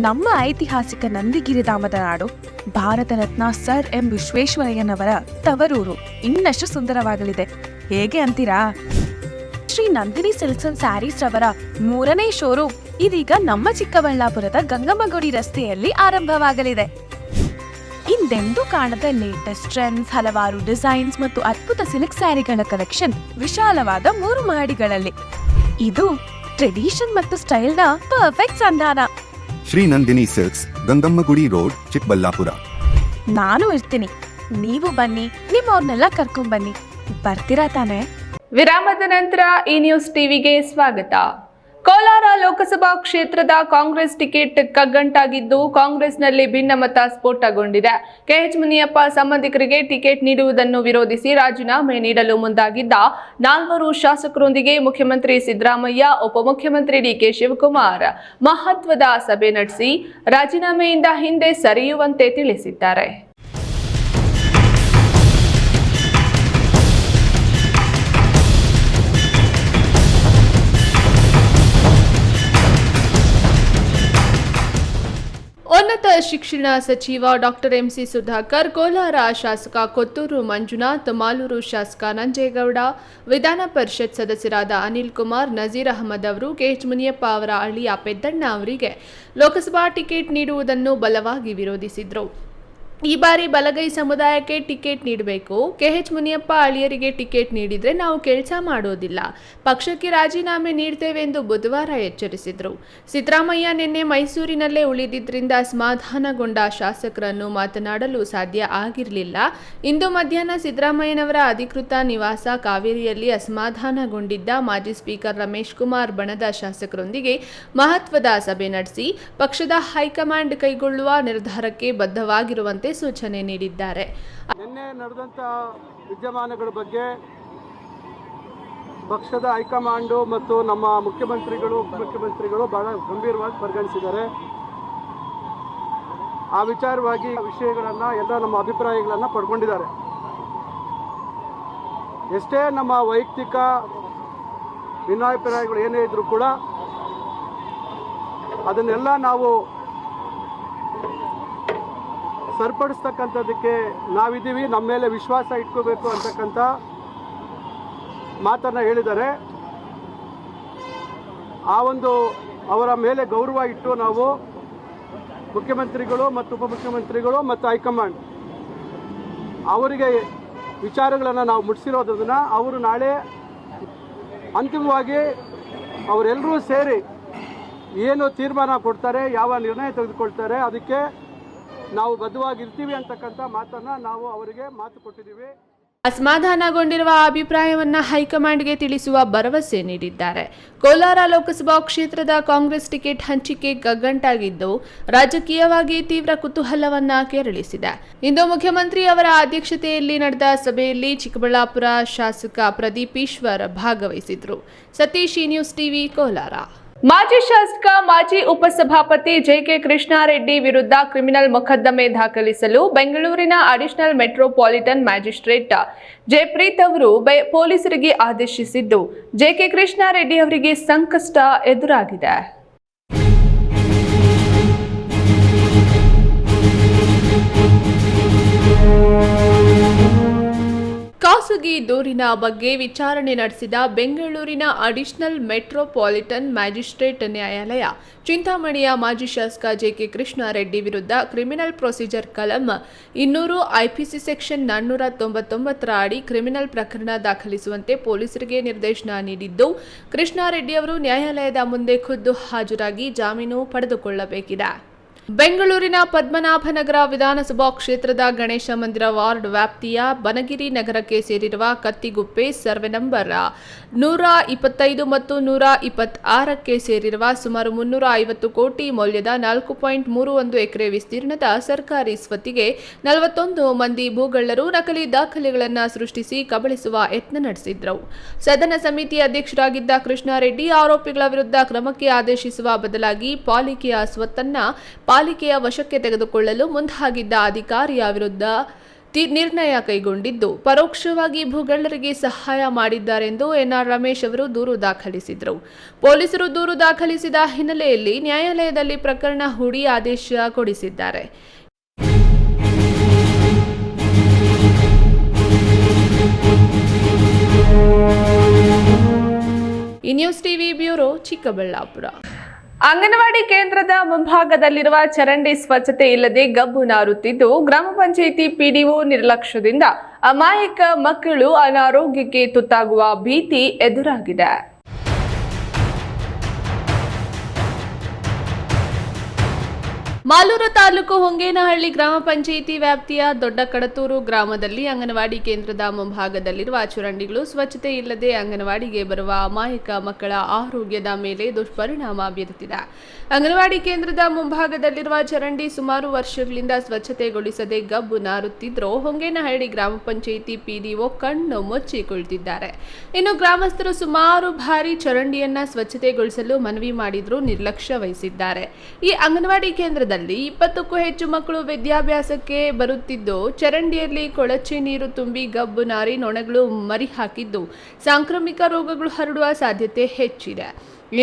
ನಮ್ಮ ಐತಿಹಾಸಿಕ ನಂದಿಗಿರಿ ಧಾಮದ ನಾಡು ಭಾರತ ರತ್ನ ಸರ್ ಎಂ ವಿಶ್ವೇಶ್ವರಯ್ಯನವರ ತವರೂರು ಇನ್ನಷ್ಟು ಸುಂದರವಾಗಲಿದೆ. ಹೇಗೆ ಅಂತೀರಾ? ಶ್ರೀ ನಂದಿನಿ ಸಿಲ್ಕ್ಸ್ ಅಂಡ್ ಸ್ಯಾರೀಸ್ ರವರ 3ನೇ ಶೋರೂಮ್ ಇದೀಗ ನಮ್ಮ ಚಿಕ್ಕಬಳ್ಳಾಪುರದ ಗಂಗಮ್ಮಗುಡಿ ರಸ್ತೆಯಲ್ಲಿ ಆರಂಭವಾಗಲಿದೆ. ಹಿಂದೆಂದೂ ಕಾಣದ ಲೇಟೆಸ್ಟ್ ಟ್ರೆಂಡ್ಸ್, ಹಲವಾರು ಡಿಸೈನ್ಸ್ ಮತ್ತು ಅದ್ಭುತ ಸಿಲ್ಕ್ ಸ್ಯಾರಿಗಳ ಕಲೆಕ್ಷನ್ ವಿಶಾಲವಾದ 3 ಮಹಡಿಗಳಲ್ಲಿ. ಇದು ಟ್ರೆಡಿಷನ್ ಮತ್ತು ಸ್ಟೈಲ್ನ ಪರ್ಫೆಕ್ಟ್ ಸಂಧಾನ. Shri Nandini silks, Gangammagudi road, Chikkaballapur. ನಾನು ಇರ್ತೀನಿ, ನೀವು ಬನ್ನಿ, ನಿಮ್ಮವ್ರನ್ನೆಲ್ಲ ಕರ್ಕೊಂಡ್ಬನ್ನಿ. ಬರ್ತೀರಾ ತಾನೇ? ವಿರಾಮದ ನಂತರ ಈ ನ್ಯೂಸ್ ಟಿವಿಗೆ ಸ್ವಾಗತ. ಕೋಲಾರ ಲೋಕಸಭಾ ಕ್ಷೇತ್ರದ ಕಾಂಗ್ರೆಸ್ ಟಿಕೆಟ್ ಕಗ್ಗಂಟಾಗಿದ್ದು ಕಾಂಗ್ರೆಸ್ನಲ್ಲಿ ಭಿನ್ನಮತ ಸ್ಫೋಟಗೊಂಡಿದೆ. ಕೆಎಚ್ ಮುನಿಯಪ್ಪ ಸಂಬಂಧಿಕರಿಗೆ ಟಿಕೆಟ್ ನೀಡುವುದನ್ನು ವಿರೋಧಿಸಿ ರಾಜೀನಾಮೆ ನೀಡಲು ಮುಂದಾಗಿದ್ದ 4 ಶಾಸಕರೊಂದಿಗೆ ಮುಖ್ಯಮಂತ್ರಿ ಸಿದ್ದರಾಮಯ್ಯ, ಉಪಮುಖ್ಯಮಂತ್ರಿ ಡಿಕೆ ಶಿವಕುಮಾರ್ ಮಹತ್ವದ ಸಭೆ ನಡೆಸಿ ರಾಜೀನಾಮೆಯಿಂದ ಹಿಂದೆ ಸರಿಯುವಂತೆ ತಿಳಿಸಿದ್ದಾರೆ. ಉನ್ನತ ಶಿಕ್ಷಣ ಸಚಿವ ಡಾಕ್ಟರ್ ಎಂಸಿ ಸುಧಾಕರ್, ಕೋಲಾರ ಶಾಸಕ ಕೊತ್ತೂರು ಮಂಜುನಾಥ್, ಮಾಲೂರು ಶಾಸಕ ನಂಜೇಗೌಡ, ವಿಧಾನ ಪರಿಷತ್ ಸದಸ್ಯರಾದ ಅನಿಲ್ ಕುಮಾರ್, ನಜೀರ್ ಅಹಮದ್ ಅವರು ಕೆಎಚ್ ಮುನಿಯಪ್ಪ ಅವರ ಅಳಿಯ ಪೆದ್ದಣ್ಣ ಅವರಿಗೆ ಲೋಕಸಭಾ ಟಿಕೆಟ್ ನೀಡುವುದನ್ನು ಬಲವಾಗಿ ವಿರೋಧಿಸಿದರು. ಈ ಬಾರಿ ಬಲಗೈ ಸಮುದಾಯಕ್ಕೆ ಟಿಕೆಟ್ ನೀಡಬೇಕು, ಕೆಎಚ್ ಮುನಿಯಪ್ಪ ಅಳಿಯರಿಗೆ ಟಿಕೆಟ್ ನೀಡಿದರೆ ನಾವು ಕೆಲಸ ಮಾಡೋದಿಲ್ಲ, ಪಕ್ಷಕ್ಕೆ ರಾಜೀನಾಮೆ ನೀಡ್ತೇವೆ ಎಂದು ಬುಧವಾರ ಎಚ್ಚರಿಸಿದರು. ಸಿದ್ದರಾಮಯ್ಯ ನಿನ್ನೆ ಮೈಸೂರಿನಲ್ಲೇ ಉಳಿದಿದ್ದರಿಂದ ಅಸಮಾಧಾನಗೊಂಡ ಶಾಸಕರನ್ನು ಮಾತನಾಡಲು ಸಾಧ್ಯ ಆಗಿರಲಿಲ್ಲ. ಇಂದು ಮಧ್ಯಾಹ್ನ ಸಿದ್ದರಾಮಯ್ಯನವರ ಅಧಿಕೃತ ನಿವಾಸ ಕಾವೇರಿಯಲ್ಲಿ ಅಸಮಾಧಾನಗೊಂಡಿದ್ದ ಮಾಜಿ ಸ್ಪೀಕರ್ ರಮೇಶ್ ಕುಮಾರ್ ಬಣದ ಶಾಸಕರೊಂದಿಗೆ ಮಹತ್ವದ ಸಭೆ ನಡೆಸಿ ಪಕ್ಷದ ಹೈಕಮಾಂಡ್ ಕೈಗೊಳ್ಳುವ ನಿರ್ಧಾರಕ್ಕೆ ಬದ್ಧವಾಗಿರುವಂತೆ ಸೂಚನೆ ನೀಡಿದ್ದಾರೆ. ನಿನ್ನೆ ನಡೆದಂಥ ವಿದ್ಯಮಾನಗಳ ಬಗ್ಗೆ ಪಕ್ಷದ ಹೈಕಮಾಂಡು ಮತ್ತು ನಮ್ಮ ಮುಖ್ಯಮಂತ್ರಿಗಳು ಉಪಮುಖ್ಯಮಂತ್ರಿಗಳು ಬಹಳ ಗಂಭೀರವಾಗಿ ಪರಿಗಣಿಸಿದ್ದಾರೆ. ಆ ವಿಚಾರವಾಗಿ ವಿಷಯಗಳನ್ನು ಎಲ್ಲ ನಮ್ಮ ಅಭಿಪ್ರಾಯಗಳನ್ನು ಪಡ್ಕೊಂಡಿದ್ದಾರೆ. ಎಷ್ಟೇ ನಮ್ಮ ವೈಯಕ್ತಿಕ ಭಿನ್ನಾಭಿಪ್ರಾಯಗಳು ಏನೇ ಇದ್ರೂ ಕೂಡ ಅದನ್ನೆಲ್ಲ ನಾವು ಸರಿಪಡಿಸ್ತಕ್ಕಂಥದ್ದಕ್ಕೆ ನಾವಿದ್ದೀವಿ, ನಮ್ಮ ಮೇಲೆ ವಿಶ್ವಾಸ ಇಟ್ಕೋಬೇಕು ಅಂತಕ್ಕಂಥ ಮಾತನ್ನು ಹೇಳಿದ್ದಾರೆ. ಆ ಒಂದು ಅವರ ಮೇಲೆ ಗೌರವ ಇಟ್ಟು ನಾವು ಮುಖ್ಯಮಂತ್ರಿಗಳು ಮತ್ತು ಉಪಮುಖ್ಯಮಂತ್ರಿಗಳು ಮತ್ತು ಹೈಕಮಾಂಡ್ ಅವರಿಗೆ ವಿಚಾರಗಳನ್ನು ನಾವು ಮುಟ್ಟಿಸಿರೋದನ್ನು ಅವರು ನಾಳೆ ಅಂತಿಮವಾಗಿ ಅವರೆಲ್ಲರೂ ಸೇರಿ ಏನು ತೀರ್ಮಾನ ಕೊಡ್ತಾರೆ, ಯಾವ ನಿರ್ಣಯ ತೆಗೆದುಕೊಳ್ತಾರೆ, ಅದಕ್ಕೆ ನಾವು ಬದ್ಧವಾಗಿರ್ತೀವಿ ಅಂತಕ್ಕಂಥ ಮಾತನ್ನು ನಾವು ಅವರಿಗೆ ಮಾತು ಕೊಟ್ಟಿದ್ದೀವಿ. ಅಸಮಾಧಾನಗೊಂಡಿರುವ ಅಭಿಪ್ರಾಯವನ್ನ ಹೈಕಮಾಂಡ್ಗೆ ತಿಳಿಸುವ ಭರವಸೆ ನೀಡಿದ್ದಾರೆ. ಕೋಲಾರ ಲೋಕಸಭಾ ಕ್ಷೇತ್ರದ ಕಾಂಗ್ರೆಸ್ ಟಿಕೆಟ್ ಹಂಚಿಕೆ ಕಗ್ಗಂಟಾಗಿದ್ದು ರಾಜಕೀಯವಾಗಿ ತೀವ್ರ ಕುತೂಹಲವನ್ನ ಕೆರಳಿಸಿದೆ. ಇಂದು ಮುಖ್ಯಮಂತ್ರಿ ಅವರ ಅಧ್ಯಕ್ಷತೆಯಲ್ಲಿ ನಡೆದ ಸಭೆಯಲ್ಲಿ ಚಿಕ್ಕಬಳ್ಳಾಪುರ ಶಾಸಕ ಪ್ರದೀಪ್ ಈಶ್ವರ್ ಭಾಗವಹಿಸಿದ್ರು. Satish, news TV, Kolar. ಮಾಜಿ ಶಾಸಕ, ಮಾಜಿ ಉಪಸಭಾಪತಿ ಜೆಕೆ ಕೃಷ್ಣಾರೆಡ್ಡಿ ವಿರುದ್ಧ ಕ್ರಿಮಿನಲ್ ಮೊಕದ್ದಮೆ ದಾಖಲಿಸಲು ಬೆಂಗಳೂರಿನ ಅಡಿಷನಲ್ ಮೆಟ್ರೋಪಾಲಿಟನ್ ಮ್ಯಾಜಿಸ್ಟ್ರೇಟ್ ಜಯಪ್ರೀತ್ ಅವರು ಪೊಲೀಸರಿಗೆ ಆದೇಶಿಸಿದ್ದು ಜೆಕೆ ಕೃಷ್ಣಾರೆಡ್ಡಿ ಅವರಿಗೆ ಸಂಕಷ್ಟ ಎದುರಾಗಿದೆ. ಖಾಸಗಿ ದೂರಿನ ಬಗ್ಗೆ ವಿಚಾರಣೆ ನಡೆಸಿದ ಬೆಂಗಳೂರಿನ ಅಡಿಷನಲ್ ಮೆಟ್ರೋಪಾಲಿಟನ್ ಮ್ಯಾಜಿಸ್ಟ್ರೇಟ್ ನ್ಯಾಯಾಲಯ ಚಿಂತಾಮಣಿಯ ಮಾಜಿ ಶಾಸಕ ಜೆಕೆ ಕೃಷ್ಣಾರೆಡ್ಡಿ ವಿರುದ್ಧ ಕ್ರಿಮಿನಲ್ ಪ್ರೊಸೀಜರ್ ಕಲಂ 200 ಐಪಿಸಿ ಸೆಕ್ಷನ್ 499 ಅಡಿ ಕ್ರಿಮಿನಲ್ ಪ್ರಕರಣ ದಾಖಲಿಸುವಂತೆ ಪೊಲೀಸರಿಗೆ ನಿರ್ದೇಶನ ನೀಡಿದ್ದು, ಕೃಷ್ಣಾರೆಡ್ಡಿ ಅವರು ನ್ಯಾಯಾಲಯದ ಮುಂದೆ ಖುದ್ದು ಹಾಜರಾಗಿ ಜಾಮೀನು ಪಡೆದುಕೊಳ್ಳಬೇಕಿದೆ. ಬೆಂಗಳೂರಿನ ಪದ್ಮನಾಭನಗರ ವಿಧಾನಸಭಾ ಕ್ಷೇತ್ರದ ಗಣೇಶ ಮಂದಿರ ವಾರ್ಡ್ ವ್ಯಾಪ್ತಿಯ ಬನಗಿರಿ ನಗರಕ್ಕೆ ಸೇರಿರುವ ಕತ್ತಿಗುಪ್ಪೆ ಸರ್ವೆ ನಂಬರ್ 125 ಮತ್ತು 126ಕ್ಕೆ ಸೇರಿರುವ ಸುಮಾರು 350 ಕೋಟಿ ಮೌಲ್ಯದ 4.31 ಎಕರೆ ವಿಸ್ತೀರ್ಣದ ಸರ್ಕಾರಿ ಸ್ವತ್ತಿಗೆ 41 ಮಂದಿ ಭೂಗಳ್ಳರು ನಕಲಿ ದಾಖಲೆಗಳನ್ನು ಸೃಷ್ಟಿಸಿ ಕಬಳಿಸುವ ಯತ್ನ ನಡೆಸಿದ್ರು. ಸದನ ಸಮಿತಿ ಅಧ್ಯಕ್ಷರಾಗಿದ್ದ ಕೃಷ್ಣಾರೆಡ್ಡಿ ಆರೋಪಿಗಳ ವಿರುದ್ಧ ಕ್ರಮಕ್ಕೆ ಆದೇಶಿಸುವ ಬದಲಾಗಿ ಪಾಲಿಕೆಯ ಸ್ವತ್ತನ್ನ ಪಾಲಿಕೆಯ ವಶಕ್ಕೆ ತೆಗೆದುಕೊಳ್ಳಲು ಮುಂದಾಗಿದ್ದ ಅಧಿಕಾರಿಯ ವಿರುದ್ಧ ನಿರ್ಣಯ ಕೈಗೊಂಡಿದ್ದು, ಪರೋಕ್ಷವಾಗಿ ಭೂಗಳ್ಳರಿಗೆ ಸಹಾಯ ಮಾಡಿದ್ದಾರೆಂದು ಎನ್ಆರ್ ರಮೇಶ್ ಅವರು ದೂರು ದಾಖಲಿಸಿದರು. ಪೊಲೀಸರು ದೂರು ದಾಖಲಿಸಿದ ಹಿನ್ನೆಲೆಯಲ್ಲಿ ನ್ಯಾಯಾಲಯದಲ್ಲಿ ಪ್ರಕರಣ ಹೂಡಿ ಆದೇಶ ಕೊಡಿಸಿದ್ದಾರೆ. ಈ news TV bureau Chikkaballapur. Anganwadi ಕೇಂದ್ರದ ಮುಂಭಾಗದಲ್ಲಿರುವ ಚರಂಡಿ ಸ್ವಚ್ಛತೆ ಇಲ್ಲದೆ ಗಬ್ಬು ನಾರುತ್ತಿದ್ದು ಗ್ರಾಮ ಪಂಚಾಯಿತಿ ಪಿಡಿಒ ನಿರ್ಲಕ್ಷ್ಯದಿಂದ ಅಮಾಯಕ ಮಕ್ಕಳು ಅನಾರೋಗ್ಯಕ್ಕೆ ತುತ್ತಾಗುವ ಭೀತಿ ಎದುರಾಗಿದೆ. ಮಾಲೂರು ತಾಲೂಕು ಹೊಂಗೇನಹಳ್ಳಿ ಗ್ರಾಮ ಪಂಚಾಯಿತಿ ವ್ಯಾಪ್ತಿಯ ದೊಡ್ಡ ಕಡತೂರು ಗ್ರಾಮದಲ್ಲಿ ಅಂಗನವಾಡಿ ಕೇಂದ್ರದ ಮುಂಭಾಗದಲ್ಲಿರುವ ಚರಂಡಿಗಳು ಸ್ವಚ್ಛತೆ ಇಲ್ಲದೆ ಅಂಗನವಾಡಿಗೆ ಬರುವ ಅಮಾಯಕ ಮಕ್ಕಳ ಆರೋಗ್ಯದ ಮೇಲೆ ದುಷ್ಪರಿಣಾಮ ಬೀರುತ್ತಿದೆ. ಅಂಗನವಾಡಿ ಕೇಂದ್ರದ ಮುಂಭಾಗದಲ್ಲಿರುವ ಚರಂಡಿ ಸುಮಾರು ವರ್ಷಗಳಿಂದ ಸ್ವಚ್ಛತೆಗೊಳಿಸದೆ ಗಬ್ಬು ನಾರುತ್ತಿದ್ದರೂ ಹೊಂಗೇನಹಳ್ಳಿ ಗ್ರಾಮ ಪಂಚಾಯಿತಿ ಪಿಡಿಒ ಕಣ್ಣು ಮುಚ್ಚಿ ಕುಳಿತಿದ್ದಾರೆ. ಇನ್ನು ಗ್ರಾಮಸ್ಥರು ಸುಮಾರು ಬಾರಿ ಚರಂಡಿಯನ್ನ ಸ್ವಚ್ಛತೆಗೊಳಿಸಲು ಮನವಿ ಮಾಡಿದರೂ ನಿರ್ಲಕ್ಷ್ಯ ವಹಿಸಿದ್ದಾರೆ. ಈ ಅಂಗನವಾಡಿ ಕೇಂದ್ರದಲ್ಲಿ 20ಕ್ಕೂ ಹೆಚ್ಚು ಮಕ್ಕಳು ವಿದ್ಯಾಭ್ಯಾಸಕ್ಕೆ ಬರುತ್ತಿದ್ದು ಚರಂಡಿಯಲ್ಲಿ ಕೊಳಚೆ ನೀರು ತುಂಬಿ ಗಬ್ಬು ನಾರಿ ನೊಣಗಳು ಮರಿ ಹಾಕಿದ್ದು ಸಾಂಕ್ರಾಮಿಕ ರೋಗಗಳು ಹರಡುವ ಸಾಧ್ಯತೆ ಹೆಚ್ಚಿದೆ.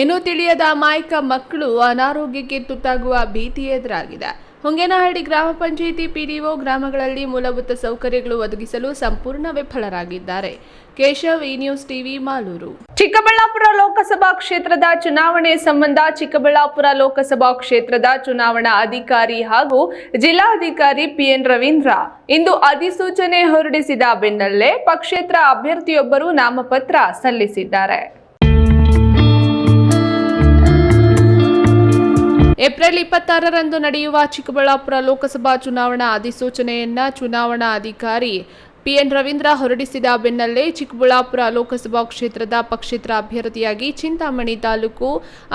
ಏನೂ ತಿಳಿಯದ ಅಮಾಯಕ ಮಕ್ಕಳು ಅನಾರೋಗ್ಯಕ್ಕೆ ತುತ್ತಾಗುವ ಭೀತಿ ಎದುರಾಗಿದೆ. ಹೊಂಗೇನಹಳ್ಳಿ ಗ್ರಾಮ ಪಂಚಾಯಿತಿ ಪಿಡಿಒ ಗ್ರಾಮಗಳಲ್ಲಿ ಮೂಲಭೂತ ಸೌಕರ್ಯಗಳು ಒದಗಿಸಲು ಸಂಪೂರ್ಣ ವಿಫಲರಾಗಿದ್ದಾರೆ. ಕೇಶವ್, ಈ ನ್ಯೂಸ್ ಟಿವಿ, ಮಾಲೂರು. ಚಿಕ್ಕಬಳ್ಳಾಪುರ ಲೋಕಸಭಾ ಕ್ಷೇತ್ರದ ಚುನಾವಣೆ ಸಂಬಂಧ ಚಿಕ್ಕಬಳ್ಳಾಪುರ ಲೋಕಸಭಾ ಕ್ಷೇತ್ರದ ಚುನಾವಣಾ ಅಧಿಕಾರಿ ಹಾಗೂ ಜಿಲ್ಲಾಧಿಕಾರಿ ಪಿಎನ್ ರವೀಂದ್ರ ಇಂದು ಅಧಿಸೂಚನೆ ಹೊರಡಿಸಿದ ಬೆನ್ನಲ್ಲೇ ಪಕ್ಷೇತರ ಅಭ್ಯರ್ಥಿಯೊಬ್ಬರು ನಾಮಪತ್ರ ಸಲ್ಲಿಸಿದ್ದಾರೆ. ಏಪ್ರಿಲ್ 26ರಂದು ನಡೆಯುವ ಚಿಕ್ಕಬಳ್ಳಾಪುರ ಲೋಕಸಭಾ ಚುನಾವಣಾ ಅಧಿಸೂಚನೆಯನ್ನ ಚುನಾವಣಾ ಅಧಿಕಾರಿ ಪಿಎನ್ ರವೀಂದ್ರ ಹೊರಡಿಸಿದ ಬೆನ್ನಲ್ಲೇ ಚಿಕ್ಕಬಳ್ಳಾಪುರ ಲೋಕಸಭಾ ಕ್ಷೇತ್ರದ ಪಕ್ಷೇತರ ಅಭ್ಯರ್ಥಿಯಾಗಿ ಚಿಂತಾಮಣಿ ತಾಲೂಕು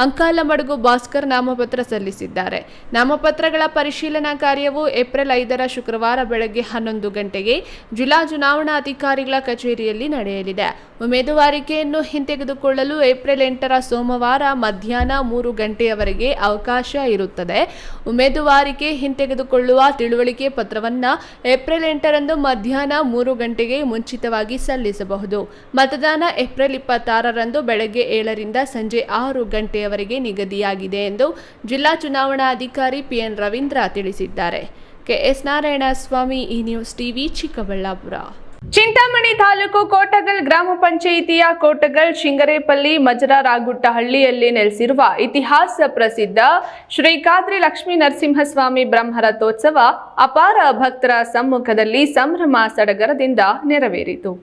ಅಂಕಾಲಮಡುಗು ಭಾಸ್ಕರ್ ನಾಮಪತ್ರ ಸಲ್ಲಿಸಿದ್ದಾರೆ. ನಾಮಪತ್ರಗಳ ಪರಿಶೀಲನಾ ಕಾರ್ಯವು ಏಪ್ರಿಲ್ 5ರ ಶುಕ್ರವಾರ ಬೆಳಗ್ಗೆ 11 ಗಂಟೆಗೆ ಜಿಲ್ಲಾ ಚುನಾವಣಾಧಿಕಾರಿಗಳ ಕಚೇರಿಯಲ್ಲಿ ನಡೆಯಲಿದೆ. ಉಮೇದುವಾರಿಕೆಯನ್ನು ಹಿಂತೆಗೆದುಕೊಳ್ಳಲು ಏಪ್ರಿಲ್ 8ರ ಸೋಮವಾರ ಮಧ್ಯಾಹ್ನ 3 ಗಂಟೆಯವರೆಗೆ ಅವಕಾಶ ಇರುತ್ತದೆ. ಉಮೇದುವಾರಿಕೆ ಹಿಂತೆಗೆದುಕೊಳ್ಳುವ ತಿಳುವಳಿಕೆ ಪತ್ರವನ್ನು ಏಪ್ರಿಲ್ 8ರಂದು ಮಧ್ಯಾಹ್ನ 3 ಗಂಟೆಗೆ ಮುಂಚಿತವಾಗಿ ಸಲ್ಲಿಸಬಹುದು. ಮತದಾನ ಏಪ್ರಿಲ್ 26ರಂದು ಬೆಳಗ್ಗೆ 7ರಿಂದ ಸಂಜೆ 6 ಗಂಟೆಯವರೆಗೆ ನಿಗದಿಯಾಗಿದೆ ಎಂದು ಜಿಲ್ಲಾ ಚುನಾವಣಾಧಿಕಾರಿ ಪಿಎನ್ ರವೀಂದ್ರ ತಿಳಿಸಿದ್ದಾರೆ. ಕೆಎಸ್ ನಾರಾಯಣಸ್ವಾಮಿ, ಈ ನ್ಯೂಸ್ ಟಿವಿ, ಚಿಕ್ಕಬಳ್ಳಾಪುರ. ಚಿಂತಾಮಣಿ ತಾಲೂಕು ಕೋಟಗಲ್ ಗ್ರಾಮ ಪಂಚಾಯಿತಿಯ ಕೋಟಗಲ್ ಶಿಂಗರೇಪಲ್ಲಿ ಮಜರಾಗುಟ್ಟಹಳ್ಳಿಯಲ್ಲಿ ನೆಲೆಸಿರುವ ಇತಿಹಾಸ ಪ್ರಸಿದ್ಧ ಶ್ರೀ ಖಾದ್ರಿ ಲಕ್ಷ್ಮೀ ನರಸಿಂಹಸ್ವಾಮಿ ಬ್ರಹ್ಮರಥೋತ್ಸವ ಅಪಾರ ಭಕ್ತರ ಸಮ್ಮುಖದಲ್ಲಿ ಸಂಭ್ರಮ ಸಡಗರದಿಂದ ನೆರವೇರಿತು.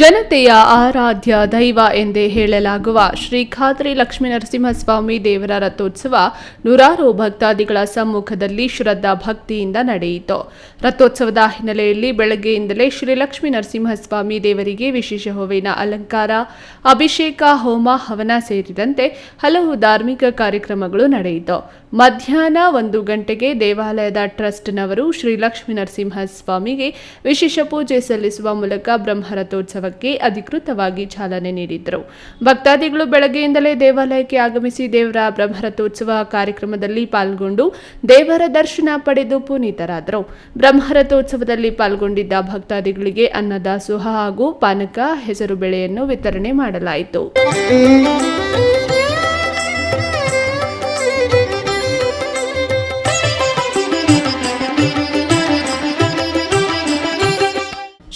ಜನತೆಯ ಆರಾಧ್ಯ ದೈವ ಎಂದೇ ಹೇಳಲಾಗುವ ಶ್ರೀ ಖಾದ್ರಿ ಲಕ್ಷ್ಮೀ ನರಸಿಂಹಸ್ವಾಮಿ ದೇವರ ರಥೋತ್ಸವ ನೂರಾರು ಭಕ್ತಾದಿಗಳ ಸಮ್ಮುಖದಲ್ಲಿ ಶ್ರದ್ಧಾ ಭಕ್ತಿಯಿಂದ ನಡೆಯಿತು. ರಥೋತ್ಸವದ ಹಿನ್ನೆಲೆಯಲ್ಲಿ ಬೆಳಗ್ಗೆಯಿಂದಲೇ ಶ್ರೀ ಲಕ್ಷ್ಮೀ ನರಸಿಂಹಸ್ವಾಮಿ ದೇವರಿಗೆ ವಿಶೇಷ ಹೂವಿನ ಅಲಂಕಾರ, ಅಭಿಷೇಕ, ಹೋಮ, ಹವನ ಸೇರಿದಂತೆ ಹಲವು ಧಾರ್ಮಿಕ ಕಾರ್ಯಕ್ರಮಗಳು ನಡೆಯಿತು. ಮಧ್ಯಾಹ್ನ 1 ಗಂಟೆಗೆ ದೇವಾಲಯದ ಟ್ರಸ್ಟ್ನವರು ಶ್ರೀ ಲಕ್ಷ್ಮೀ ನರಸಿಂಹಸ್ವಾಮಿಗೆ ವಿಶೇಷ ಪೂಜೆ ಸಲ್ಲಿಸುವ ಮೂಲಕ ಬ್ರಹ್ಮರಥೋತ್ಸವಕ್ಕೆ ಅಧಿಕೃತವಾಗಿ ಚಾಲನೆ ನೀಡಿದರು. ಭಕ್ತಾದಿಗಳು ಬೆಳಗ್ಗೆಯಿಂದಲೇ ದೇವಾಲಯಕ್ಕೆ ಆಗಮಿಸಿ ದೇವರ ಬ್ರಹ್ಮರಥೋತ್ಸವ ಕಾರ್ಯಕ್ರಮದಲ್ಲಿ ಪಾಲ್ಗೊಂಡು ದೇವರ ದರ್ಶನ ಪಡೆದು ಪುನೀತರಾದರು. ಬ್ರಹ್ಮರಥೋತ್ಸವದಲ್ಲಿ ಪಾಲ್ಗೊಂಡಿದ್ದ ಭಕ್ತಾದಿಗಳಿಗೆ ಅನ್ನದಾಸೋಹ ಹಾಗೂ ಪಾನಕ, ಹೆಸರು ಬೇಳೆಯನ್ನು ವಿತರಣೆ ಮಾಡಲಾಯಿತು.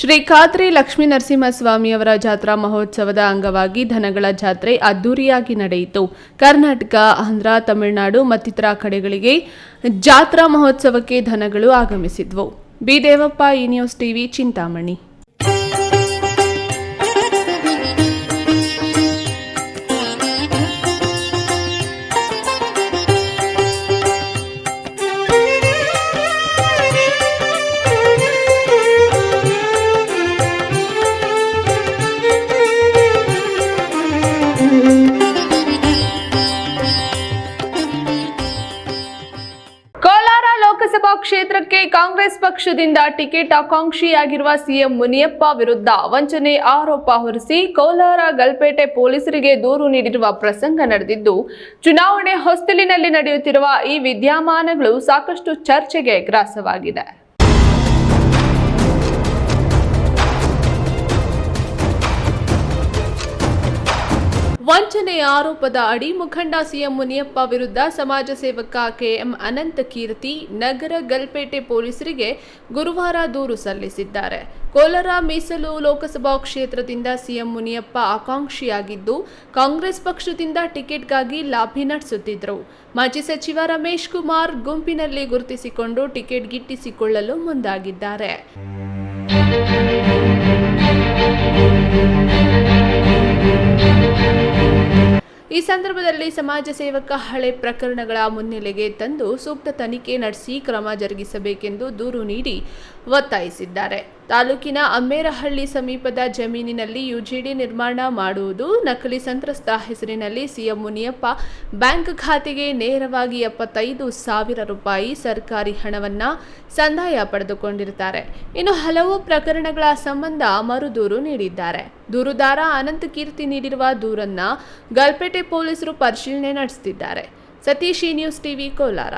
ಶ್ರೀ ಖಾದ್ರಿ ಲಕ್ಷ್ಮೀ ನರಸಿಂಹಸ್ವಾಮಿಯವರ ಜಾತ್ರಾ ಮಹೋತ್ಸವದ ಅಂಗವಾಗಿ ದನಗಳ ಜಾತ್ರೆ ಅದ್ದೂರಿಯಾಗಿ ನಡೆಯಿತು. ಕರ್ನಾಟಕ, ಆಂಧ್ರ, ತಮಿಳುನಾಡು ಮತ್ತಿತರ ಕಡೆಗಳಿಗೆ ಜಾತ್ರಾ ಮಹೋತ್ಸವಕ್ಕೆ ದನಗಳು ಆಗಮಿಸಿದ್ವು. ಬಿ ದೇವಪ್ಪ, ಈ ನ್ಯೂಸ್ ಟಿವಿ, ಚಿಂತಾಮಣಿ. ಕ್ಷೇತ್ರಕ್ಕೆ ಕಾಂಗ್ರೆಸ್ ಕಾಂಗ್ರೆಸ್ ಪಕ್ಷದಿಂದ ಟಿಕೆಟ್ ಆಕಾಂಕ್ಷಿಯಾಗಿರುವ ಸಿಎಂ ಮುನಿಯಪ್ಪ ವಿರುದ್ಧ ವಂಚನೆ ಆರೋಪ ಹೊರಿಸಿ ಕೋಲಾರ ಗಲ್ಪೇಟೆ ಪೊಲೀಸರಿಗೆ ದೂರು ನೀಡಿರುವ ಪ್ರಸಂಗ ನಡೆದಿದ್ದು, ಚುನಾವಣೆ ಹೊಸ್ತಿಲಿನಲ್ಲಿ ನಡೆಯುತ್ತಿರುವ ಈ ವಿದ್ಯಮಾನಗಳು ಸಾಕಷ್ಟು ಚರ್ಚೆಗೆ ಗ್ರಾಸವಾಗಿದೆ. ವಂಚನೆ ಆರೋಪದ ಅಡಿ ಮುಖಂಡ ಸಿಎಂ ಮುನಿಯಪ್ಪ ವಿರುದ್ಧ ಸಮಾಜ ಸೇವಕ ಕೆಎಂ ಅನಂತ ಕೀರ್ತಿ ನಗರ ಗಲ್ಪೇಟೆ ಪೊಲೀಸರಿಗೆ ಗುರುವಾರ ದೂರು ಸಲ್ಲಿಸಿದ್ದಾರೆ. ಕೋಲಾರ ಮೀಸಲು ಲೋಕಸಭಾ ಕ್ಷೇತ್ರದಿಂದ ಸಿಎಂ ಮುನಿಯಪ್ಪ ಆಕಾಂಕ್ಷಿಯಾಗಿದ್ದು, ಕಾಂಗ್ರೆಸ್ ಪಕ್ಷದಿಂದ ಟಿಕೆಟ್ಗಾಗಿ ಲಾಬಿ ನಡೆಸುತ್ತಿದ್ದರು. ಮಾಜಿ ಸಚಿವ ರಮೇಶ್ ಕುಮಾರ್ ಗುಂಪಿನಲ್ಲಿ ಗುರುತಿಸಿಕೊಂಡು ಟಿಕೆಟ್ ಗಿಟ್ಟಿಸಿಕೊಳ್ಳಲು ಮುಂದಾಗಿದ್ದಾರೆ. ಈ ಸಂದರ್ಭದಲ್ಲಿ ಸಮಾಜ ಸೇವಕ ಹಳೆ ಪ್ರಕರಣಗಳ ಮುನ್ನೆಲೆಗೆ ತಂದು ಸೂಕ್ತ ತನಿಖೆ ನಡೆಸಿ ಕ್ರಮ ಜರುಗಿಸಬೇಕೆಂದು ದೂರು ನೀಡಿ ಒತ್ತಾಯಿಸಿದ್ದಾರೆ. ತಾಲೂಕಿನ ಅಮ್ಮೇರಹಳ್ಳಿ ಸಮೀಪದ ಜಮೀನಿನಲ್ಲಿ ಯುಜಿಡಿ ನಿರ್ಮಾಣ ಮಾಡುವುದು, ನಕಲಿ ಸಂತ್ರಸ್ತ ಹೆಸರಿನಲ್ಲಿ ಸಿಎಂ ಮುನಿಯಪ್ಪ ಬ್ಯಾಂಕ್ ಖಾತೆಗೆ ನೇರವಾಗಿ 75,000 ರೂಪಾಯಿ ಸರ್ಕಾರಿ ಹಣವನ್ನ ಸಂದಾಯ ಪಡೆದುಕೊಂಡಿರುತ್ತಾರೆ. ಇನ್ನು ಹಲವು ಪ್ರಕರಣಗಳ ಸಂಬಂಧ ಮರುದೂರು ನೀಡಿದ್ದಾರೆ. ದೂರುದಾರ ಅನಂತ ಕೀರ್ತಿ ನೀಡಿರುವ ದೂರನ್ನ ಗಲ್ಪೇಟೆ ಪೊಲೀಸರು ಪರಿಶೀಲನೆ ನಡೆಸುತ್ತಿದ್ದಾರೆ. Satish, news TV, Kolar.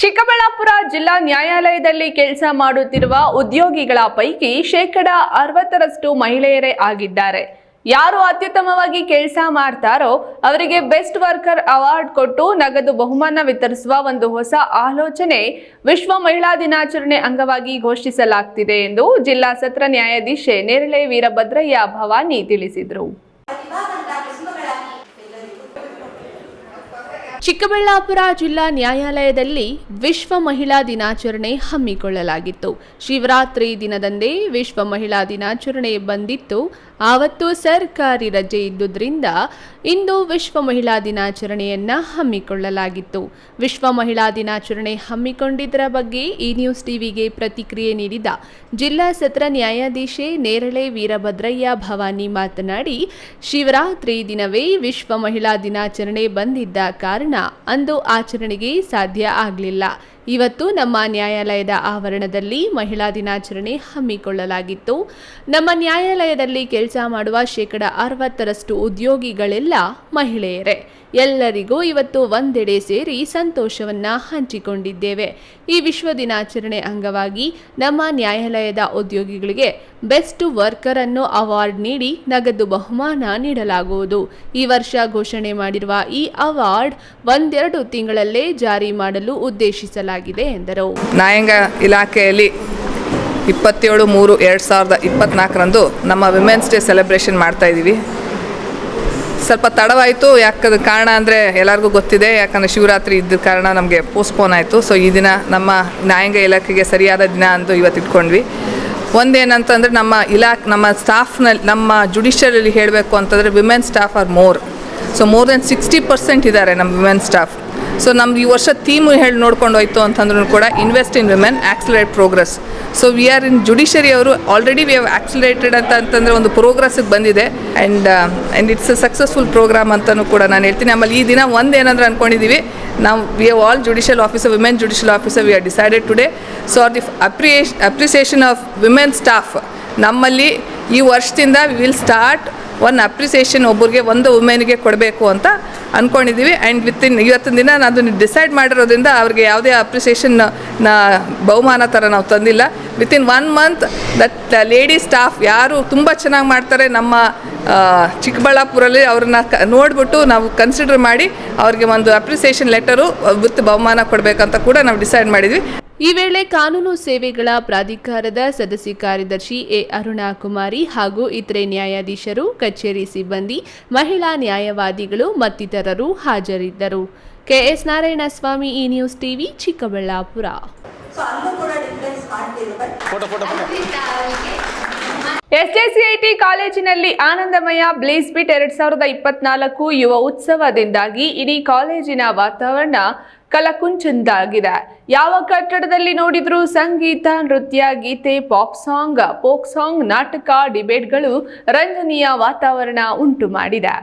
ಚಿಕ್ಕಬಳ್ಳಾಪುರ ಜಿಲ್ಲಾ ನ್ಯಾಯಾಲಯದಲ್ಲಿ ಕೆಲಸ ಮಾಡುತ್ತಿರುವ ಉದ್ಯೋಗಿಗಳ ಪೈಕಿ 60% ಮಹಿಳೆಯರೇ ಆಗಿದ್ದಾರೆ. ಯಾರು ಅತ್ಯುತ್ತಮವಾಗಿ ಕೆಲಸ ಮಾಡ್ತಾರೋ ಅವರಿಗೆ ಬೆಸ್ಟ್ ವರ್ಕರ್ ಅವಾರ್ಡ್ ಕೊಟ್ಟು ನಗದು ಬಹುಮಾನ ವಿತರಿಸುವ ಒಂದು ಹೊಸ ಆಲೋಚನೆ ವಿಶ್ವ ಮಹಿಳಾ ದಿನಾಚರಣೆ ಅಂಗವಾಗಿ ಘೋಷಿಸಲಾಗುತ್ತಿದೆ ಎಂದು ಜಿಲ್ಲಾ ಸತ್ರ ನ್ಯಾಯಾಧೀಶೆ ನೇರಳೆ ವೀರಭದ್ರಯ್ಯ ಭವಾನಿ ತಿಳಿಸಿದರು. ಚಿಕ್ಕಬಳ್ಳಾಪುರ ಜಿಲ್ಲಾ ನ್ಯಾಯಾಲಯದಲ್ಲಿ ವಿಶ್ವ ಮಹಿಳಾ ದಿನಾಚರಣೆ ಹಮ್ಮಿಕೊಳ್ಳಲಾಗಿತ್ತು. ಶಿವರಾತ್ರಿ ದಿನದಂದೇ ವಿಶ್ವ ಮಹಿಳಾ ದಿನಾಚರಣೆ ಬಂದಿತ್ತು. ಆವತ್ತು ಸರ್ಕಾರಿ ರಜೆ ಇದ್ದುದರಿಂದ ಇಂದು ವಿಶ್ವ ಮಹಿಳಾ ದಿನಾಚರಣೆಯನ್ನ ಹಮ್ಮಿಕೊಳ್ಳಲಾಗಿತ್ತು. ವಿಶ್ವ ಮಹಿಳಾ ದಿನಾಚರಣೆ ಹಮ್ಮಿಕೊಂಡಿದ್ದರ ಬಗ್ಗೆ ಈ ನ್ಯೂಸ್ ಟಿವಿಗೆ ಪ್ರತಿಕ್ರಿಯೆ ನೀಡಿದ ಜಿಲ್ಲಾ ಸತ್ರ ನ್ಯಾಯಾಧೀಶೆ ನೇರಳೆ ವೀರಭದ್ರಯ್ಯ ಭವಾನಿ ಮಾತನಾಡಿ, ಶಿವರಾತ್ರಿ ದಿನವೇ ವಿಶ್ವ ಮಹಿಳಾ ದಿನಾಚರಣೆ ಬಂದಿದ್ದ ಕಾರಣ ಅಂದು ಆಚರಣೆಗೆ ಸಾಧ್ಯ ಆಗಲಿಲ್ಲ. ಇವತ್ತು ನಮ್ಮ ನ್ಯಾಯಾಲಯದ ಆವರಣದಲ್ಲಿ ಮಹಿಳಾ ದಿನಾಚರಣೆ ಹಮ್ಮಿಕೊಳ್ಳಲಾಗಿತ್ತು. ನಮ್ಮ ನ್ಯಾಯಾಲಯದಲ್ಲಿ ಕೆಲಸ ಮಾಡುವ 60% ಉದ್ಯೋಗಿಗಳೆಲ್ಲ ಮಹಿಳೆಯರೇ. ಎಲ್ಲರಿಗೂ ಇವತ್ತು ಒಂದೆಡೆ ಸೇರಿ ಸಂತೋಷವನ್ನ ಹಂಚಿಕೊಂಡಿದ್ದೇವೆ. ಈ ವಿಶ್ವ ದಿನಾಚರಣೆ ಅಂಗವಾಗಿ ನಮ್ಮ ನ್ಯಾಯಾಲಯದ ಉದ್ಯೋಗಿಗಳಿಗೆ ಬೆಸ್ಟ್ ವರ್ಕರ್ ಅನ್ನು ಅವಾರ್ಡ್ ನೀಡಿ ನಗದು ಬಹುಮಾನ ನೀಡಲಾಗುವುದು. ಈ ವರ್ಷ ಘೋಷಣೆ ಮಾಡಿರುವ ಈ ಅವಾರ್ಡ್ 1-2 ತಿಂಗಳಲ್ಲೇ ಜಾರಿ ಮಾಡಲು ಉದ್ದೇಶಿಸಲಾಗಿದೆ ಎಂದರು. ನ್ಯಾಯಾಂಗ ಇಲಾಖೆಯಲ್ಲಿ 27/3/2024 ನಮ್ಮ ವಿಮೆನ್ಸ್ ಡೇ ಸೆಲೆಬ್ರೇಷನ್ ಮಾಡ್ತಾ ಇದ್ದೀವಿ. ಸ್ವಲ್ಪ ತಡವಾಯಿತು. ಯಾಕಂದ್ರೆ ಕಾರಣ ಅಂದರೆ ಎಲ್ಲರಿಗೂ ಗೊತ್ತಿದೆ, ಯಾಕಂದರೆ ಶಿವರಾತ್ರಿ ಇದ್ದ ಕಾರಣ ನಮಗೆ ಪೋಸ್ಟ್ಪೋನ್ ಆಯಿತು. ಸೊ ಈ ದಿನ ನಮ್ಮ ನ್ಯಾಯಾಂಗ ಇಲಾಖೆಗೆ ಸರಿಯಾದ ದಿನ ಅಂದು ಇವತ್ತು ಇಟ್ಕೊಂಡ್ವಿ. ಒಂದೇನಂತಂದರೆ ನಮ್ಮ ಸ್ಟಾಫ್ನಲ್ಲಿ, ನಮ್ಮ ಜುಡಿಷಿಯರಿಯಲ್ಲಿ ಹೇಳಬೇಕು ಅಂತಂದರೆ women staff are more. So more than 60% ಇದ್ದಾರೆ ನಮ್ಮ ವಿಮೆನ್ ಸ್ಟಾಫ್. ಸೊ ನಮ್ದು ಈ ವರ್ಷ ಥೀಮ್ ಹೇಳಿ ನೋಡ್ಕೊಂಡು ಹೋಯ್ತು ಅಂತಂದ್ರೂ ಕೂಡ invest in women, accelerate progress. So we are in judiciary ಅವರು ಆಲ್ರೆಡಿ ವಿ ಹ್ಯಾವ್ ಆಕ್ಸಿಲರೇಟೆಡ್ ಅಂತಂದರೆ ಒಂದು ಪ್ರೋಗ್ರೆಸ್ಸಿಗೆ ಬಂದಿದೆ. And it's a successful programme ಅಂತಲೂ ಕೂಡ ನಾನು ಹೇಳ್ತೀನಿ. ಆಮೇಲೆ ಈ ದಿನ ಒಂದೇನಂದ್ರೆ ಅಂದ್ಕೊಂಡಿದ್ದೀವಿ, ನಾವು we have all judicial officer, women judicial officer we are decided today. So R the appreciation of women staff ನಮ್ಮಲ್ಲಿ ಈ ವರ್ಷದಿಂದ ವಿ ವಿಲ್ ಸ್ಟಾರ್ಟ್ ಒಂದು ಅಪ್ರಿಸಿಯೇಷನ್, ಒಬ್ಬರಿಗೆ ಒಂದು ವುಮೆನ್ಗೆ ಕೊಡಬೇಕು ಅಂತ ಅಂದ್ಕೊಂಡಿದ್ದೀವಿ. ಆ್ಯಂಡ್ ಇವತ್ತಿನ ದಿನ ಅದನ್ನು ಡಿಸೈಡ್ ಮಾಡಿರೋದ್ರಿಂದ ಅವ್ರಿಗೆ ಯಾವುದೇ ಅಪ್ರಿಸಿಯೇಷನ್ ಬಹುಮಾನ ಥರ ನಾವು ತಂದಿಲ್ಲ. Within 1 month that lady staff ಯಾರು ತುಂಬ ಚೆನ್ನಾಗಿ ಮಾಡ್ತಾರೆ ನಮ್ಮ ಚಿಕ್ಕಬಳ್ಳಾಪುರಲ್ಲಿ ಅವ್ರನ್ನ ನೋಡಿಬಿಟ್ಟು ನಾವು ಕನ್ಸಿಡರ್ ಮಾಡಿ ಅವ್ರಿಗೆ ಒಂದು ಅಪ್ರಿಸಿಯೇಷನ್ ಲೆಟರು ವಿತ್ ಬಹುಮಾನ ಕೊಡಬೇಕಂತ ಕೂಡ ನಾವು ಡಿಸೈಡ್ ಮಾಡಿದ್ವಿ. ಈ ವೇಳೆ ಕಾನೂನು ಸೇವೆಗಳ ಪ್ರಾಧಿಕಾರದ ಸದಸ್ಯ ಕಾರ್ಯದರ್ಶಿ ಎ ಅರುಣಾ ಕುಮಾರಿ ಹಾಗೂ ಇತರೆ ನ್ಯಾಯಾಧೀಶರು, ಕಚೇರಿ ಸಿಬ್ಬಂದಿ, ಮಹಿಳಾ ನ್ಯಾಯವಾದಿಗಳು ಮತ್ತಿತರರು ಹಾಜರಿದ್ದರು. ಕೆಎಸ್ ನಾರಾಯಣಸ್ವಾಮಿ, ಈ ನ್ಯೂಸ್ ಟಿವಿ, ಚಿಕ್ಕಬಳ್ಳಾಪುರ. ಎಸ್ಜೆಸಿಐಟಿ ಕಾಲೇಜಿನಲ್ಲಿ ಆನಂದಮಯ ಬ್ಲೇಸ್ ಬಿಟ್ 2024 ಯುವ ಉತ್ಸವದಿಂದಾಗಿ ಇಡೀ ಕಾಲೇಜಿನ ವಾತಾವರಣ ಕಲಕುಂಚಂದಾಗಿದೆ. ಯಾವ ಕಟ್ಟಡದಲ್ಲಿ ನೋಡಿದ್ರೂ ಸಂಗೀತ, ನೃತ್ಯ, ಗೀತೆ, ಪಾಪ್ ಸಾಂಗ್, ಫೋಕ್ ಸಾಂಗ್, ನಾಟಕ, ಡಿಬೇಟ್ಗಳು ರಂಜನೀಯ ವಾತಾವರಣ ಉಂಟು ಮಾಡಿದೆ.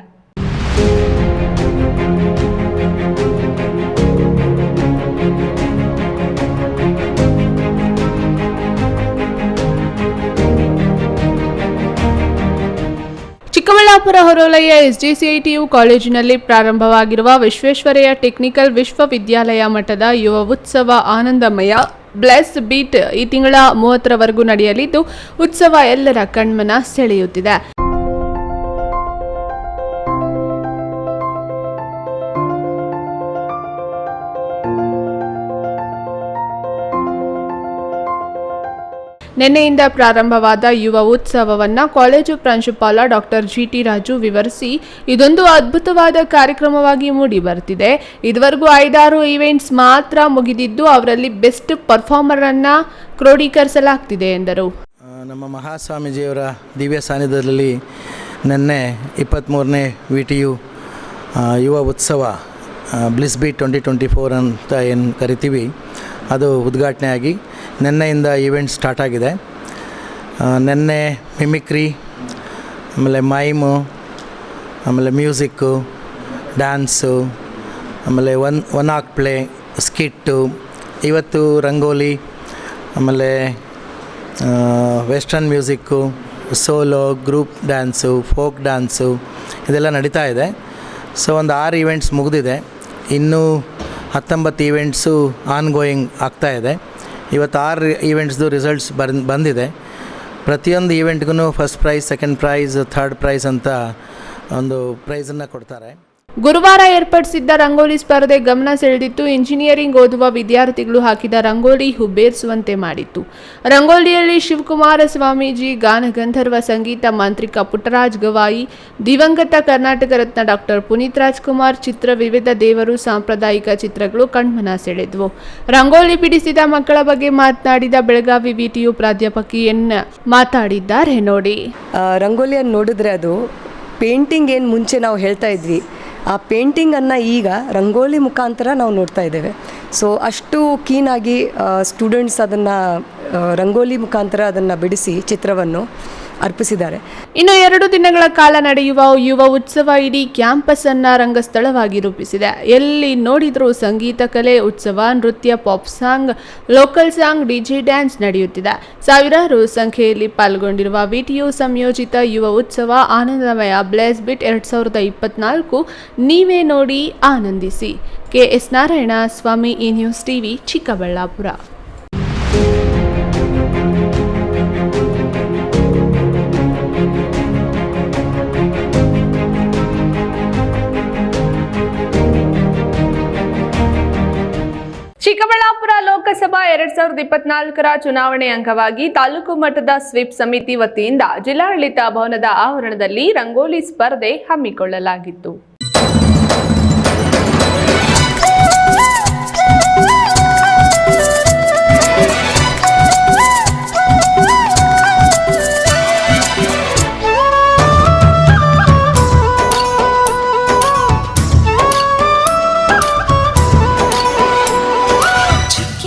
ಚಿಕ್ಕಬಳ್ಳಾಪುರ ಹೊರವಲಯ SJCITU ಕಾಲೇಜಿನಲ್ಲಿ ಪ್ರಾರಂಭವಾಗಿರುವ ವಿಶ್ವೇಶ್ವರಯ್ಯ ಟೆಕ್ನಿಕಲ್ ವಿಶ್ವವಿದ್ಯಾಲಯ ಮಟ್ಟದ ಯುವ ಉತ್ಸವ ಆನಂದಮಯ ಬ್ಲೆಸ್ ಬೀಟ್ ಈ ತಿಂಗಳ 30ರವರೆಗೂ ನಡೆಯಲಿದ್ದು ಉತ್ಸವ ಎಲ್ಲರ ಕಣ್ಮನ ಸೆಳೆಯುತ್ತಿದೆ. ನಿನ್ನೆಯಿಂದ ಪ್ರಾರಂಭವಾದ ಯುವ ಉತ್ಸವವನ್ನು ಕಾಲೇಜು ಪ್ರಾಂಶುಪಾಲ ಡಾಕ್ಟರ್ GT ರಾಜು ವಿವರಿಸಿ, ಇದೊಂದು ಅದ್ಭುತವಾದ ಕಾರ್ಯಕ್ರಮವಾಗಿ ಮೂಡಿ ಬರ್ತಿದೆ. ಇದುವರೆಗೂ 5-6 ಈವೆಂಟ್ಸ್ ಮಾತ್ರ ಮುಗಿದಿದ್ದು ಅವರಲ್ಲಿ ಬೆಸ್ಟ್ ಪರ್ಫಾರ್ಮರ್ ಅನ್ನ ಕ್ರೋಢೀಕರಿಸಲಾಗ್ತಿದೆ ಎಂದರು. ನಮ್ಮ ಮಹಾಸ್ವಾಮೀಜಿಯವರ ದಿವ್ಯ ಸಾನ್ನಿಧ್ಯದಲ್ಲಿ ನಿನ್ನೆ 23ನೇ VTU ಯುವ ಉತ್ಸವ ಬ್ಲಿಸ್ ಬೀಟ್ 2024 ಅಂತ ಏನು ಕರಿತೀವಿ, ಅದು ಉದ್ಘಾಟನೆಯಾಗಿ ನಿನ್ನೆಯಿಂದ ಈವೆಂಟ್ ಸ್ಟಾರ್ಟ್ ಆಗಿದೆ. ನಿನ್ನೆ ಮಿಮಿಕ್ರಿ, ಆಮೇಲೆ ಮೈಮು, ಆಮೇಲೆ ಮ್ಯೂಸಿಕ್ಕು, ಡ್ಯಾನ್ಸು, ಆಮೇಲೆ ಒನ್ ಆಕ್ಟ್ ಪ್ಲೇ, ಸ್ಕಿಟ್ಟು, ಇವತ್ತು ರಂಗೋಲಿ, ಆಮೇಲೆ western music, solo, group dance, folk dance ಇದೆಲ್ಲ ನಡೀತಾ ಇದೆ. ಸೊ ಒಂದು 6 ಈವೆಂಟ್ಸ್ ಮುಗಿದಿದೆ, ಇನ್ನೂ 19 ಈವೆಂಟ್ಸು ಆನ್ಗೋಯಿಂಗ್ ಆಗ್ತಾಯಿದೆ. ಇವತ್ತು 6 ಈವೆಂಟ್ಸ್ದು ರಿಸಲ್ಟ್ಸ್ ಬಂದಿದೆ. ಪ್ರತಿಯೊಂದು ಈವೆಂಟ್ಗೂ first prize, second prize, third prize ಅಂತ ಒಂದು ಪ್ರೈಸನ್ನು ಕೊಡ್ತಾರೆ. ಗುರುವಾರ ಏರ್ಪಡಿಸಿದ್ದ ರಂಗೋಲಿ ಸ್ಪರ್ಧೆ ಗಮನ ಸೆಳೆದಿತ್ತು. ಇಂಜಿನಿಯರಿಂಗ್ ಓದುವ ವಿದ್ಯಾರ್ಥಿಗಳು ಹಾಕಿದ ರಂಗೋಲಿ ಹುಬ್ಬೇರಿಸುವಂತೆ ಮಾಡಿತ್ತು. ರಂಗೋಲಿಯಲ್ಲಿ ಶಿವಕುಮಾರ ಸ್ವಾಮೀಜಿ, ಗಾನಗಂಧರ್ವ ಸಂಗೀತ ಮಾಂತ್ರಿಕ ಪುಟ್ಟರಾಜ್ ಗವಾಯಿ, ದಿವಂಗತ ಕರ್ನಾಟಕ ರತ್ನ ಡಾಕ್ಟರ್ ಪುನೀತ್ ರಾಜ್ಕುಮಾರ್ ಚಿತ್ರ, ವಿವಿಧ ದೇವರು, ಸಾಂಪ್ರದಾಯಿಕ ಚಿತ್ರಗಳು ಕಣ್ಮನ ಸೆಳೆದವು. ರಂಗೋಲಿ ಬಿಡಿಸಿದ ಮಕ್ಕಳ ಬಗ್ಗೆ ಮಾತನಾಡಿದ ಬೆಳಗಾವಿ VTU ಪ್ರಾಧ್ಯಾಪಕಿ ಮಾತಾಡಿದ್ದಾರೆ ನೋಡಿ. ರಂಗೋಲಿಯನ್ನು ನೋಡಿದ್ರೆ ಅದು ಪೇಂಟಿಂಗ್ ಏನು ಮುಂಚೆ ನಾವು ಹೇಳ್ತಾ ಇದ್ವಿ, ಆ ಪೇಂಟಿಂಗನ್ನು ಈಗ ರಂಗೋಲಿ ಮುಖಾಂತರ ನಾವು ನೋಡ್ತಾ ಇದ್ದೇವೆ. ಸೊ ಅಷ್ಟು ಕೀನಾಗಿ ಸ್ಟೂಡೆಂಟ್ಸ್ ಅದನ್ನು ರಂಗೋಲಿ ಮುಖಾಂತರ ಅದನ್ನು ಬಿಡಿಸಿ ಚಿತ್ರವನ್ನು ಅರ್ಪಿಸಿದ್ದಾರೆ. ಇನ್ನು 2 ದಿನಗಳ ಕಾಲ ನಡೆಯುವ ಯುವ ಉತ್ಸವ ಇಡೀ ಕ್ಯಾಂಪಸ್ ಅನ್ನ ರಂಗಸ್ಥಳವಾಗಿ ರೂಪಿಸಿದೆ. ಎಲ್ಲಿ ನೋಡಿದ್ರೂ ಸಂಗೀತ ಕಲೆ, ಉತ್ಸವ, ನೃತ್ಯ, pop song, local song, DJ dance ನಡೆಯುತ್ತಿದೆ. ಸಾವಿರಾರು ಸಂಖ್ಯೆಯಲ್ಲಿ ಪಾಲ್ಗೊಂಡಿರುವ VTU ಸಂಯೋಜಿತ ಯುವ ಉತ್ಸವ ಆನಂದಮಯ ಬ್ಲೆಸ್ ಬಿಟ್ 2024 ನೀವೇ ನೋಡಿ ಆನಂದಿಸಿ. KS ನಾರಾಯಣ ಸ್ವಾಮಿ, E-News TV, ಚಿಕ್ಕಬಳ್ಳಾಪುರ. ಚಿಕ್ಕಬಳ್ಳಾಪುರ ಲೋಕಸಭಾ 2024ರ ಚುನಾವಣೆ ಅಂಗವಾಗಿ ತಾಲೂಕು ಮಟ್ಟದ ಸ್ವೀಪ್ ಸಮಿತಿ ವತಿಯಿಂದ ಜಿಲ್ಲಾಡಳಿತ ಭವನದ ಆವರಣದಲ್ಲಿ ರಂಗೋಲಿ ಸ್ಪರ್ಧೆ ಹಮ್ಮಿಕೊಳ್ಳಲಾಗಿತ್ತು.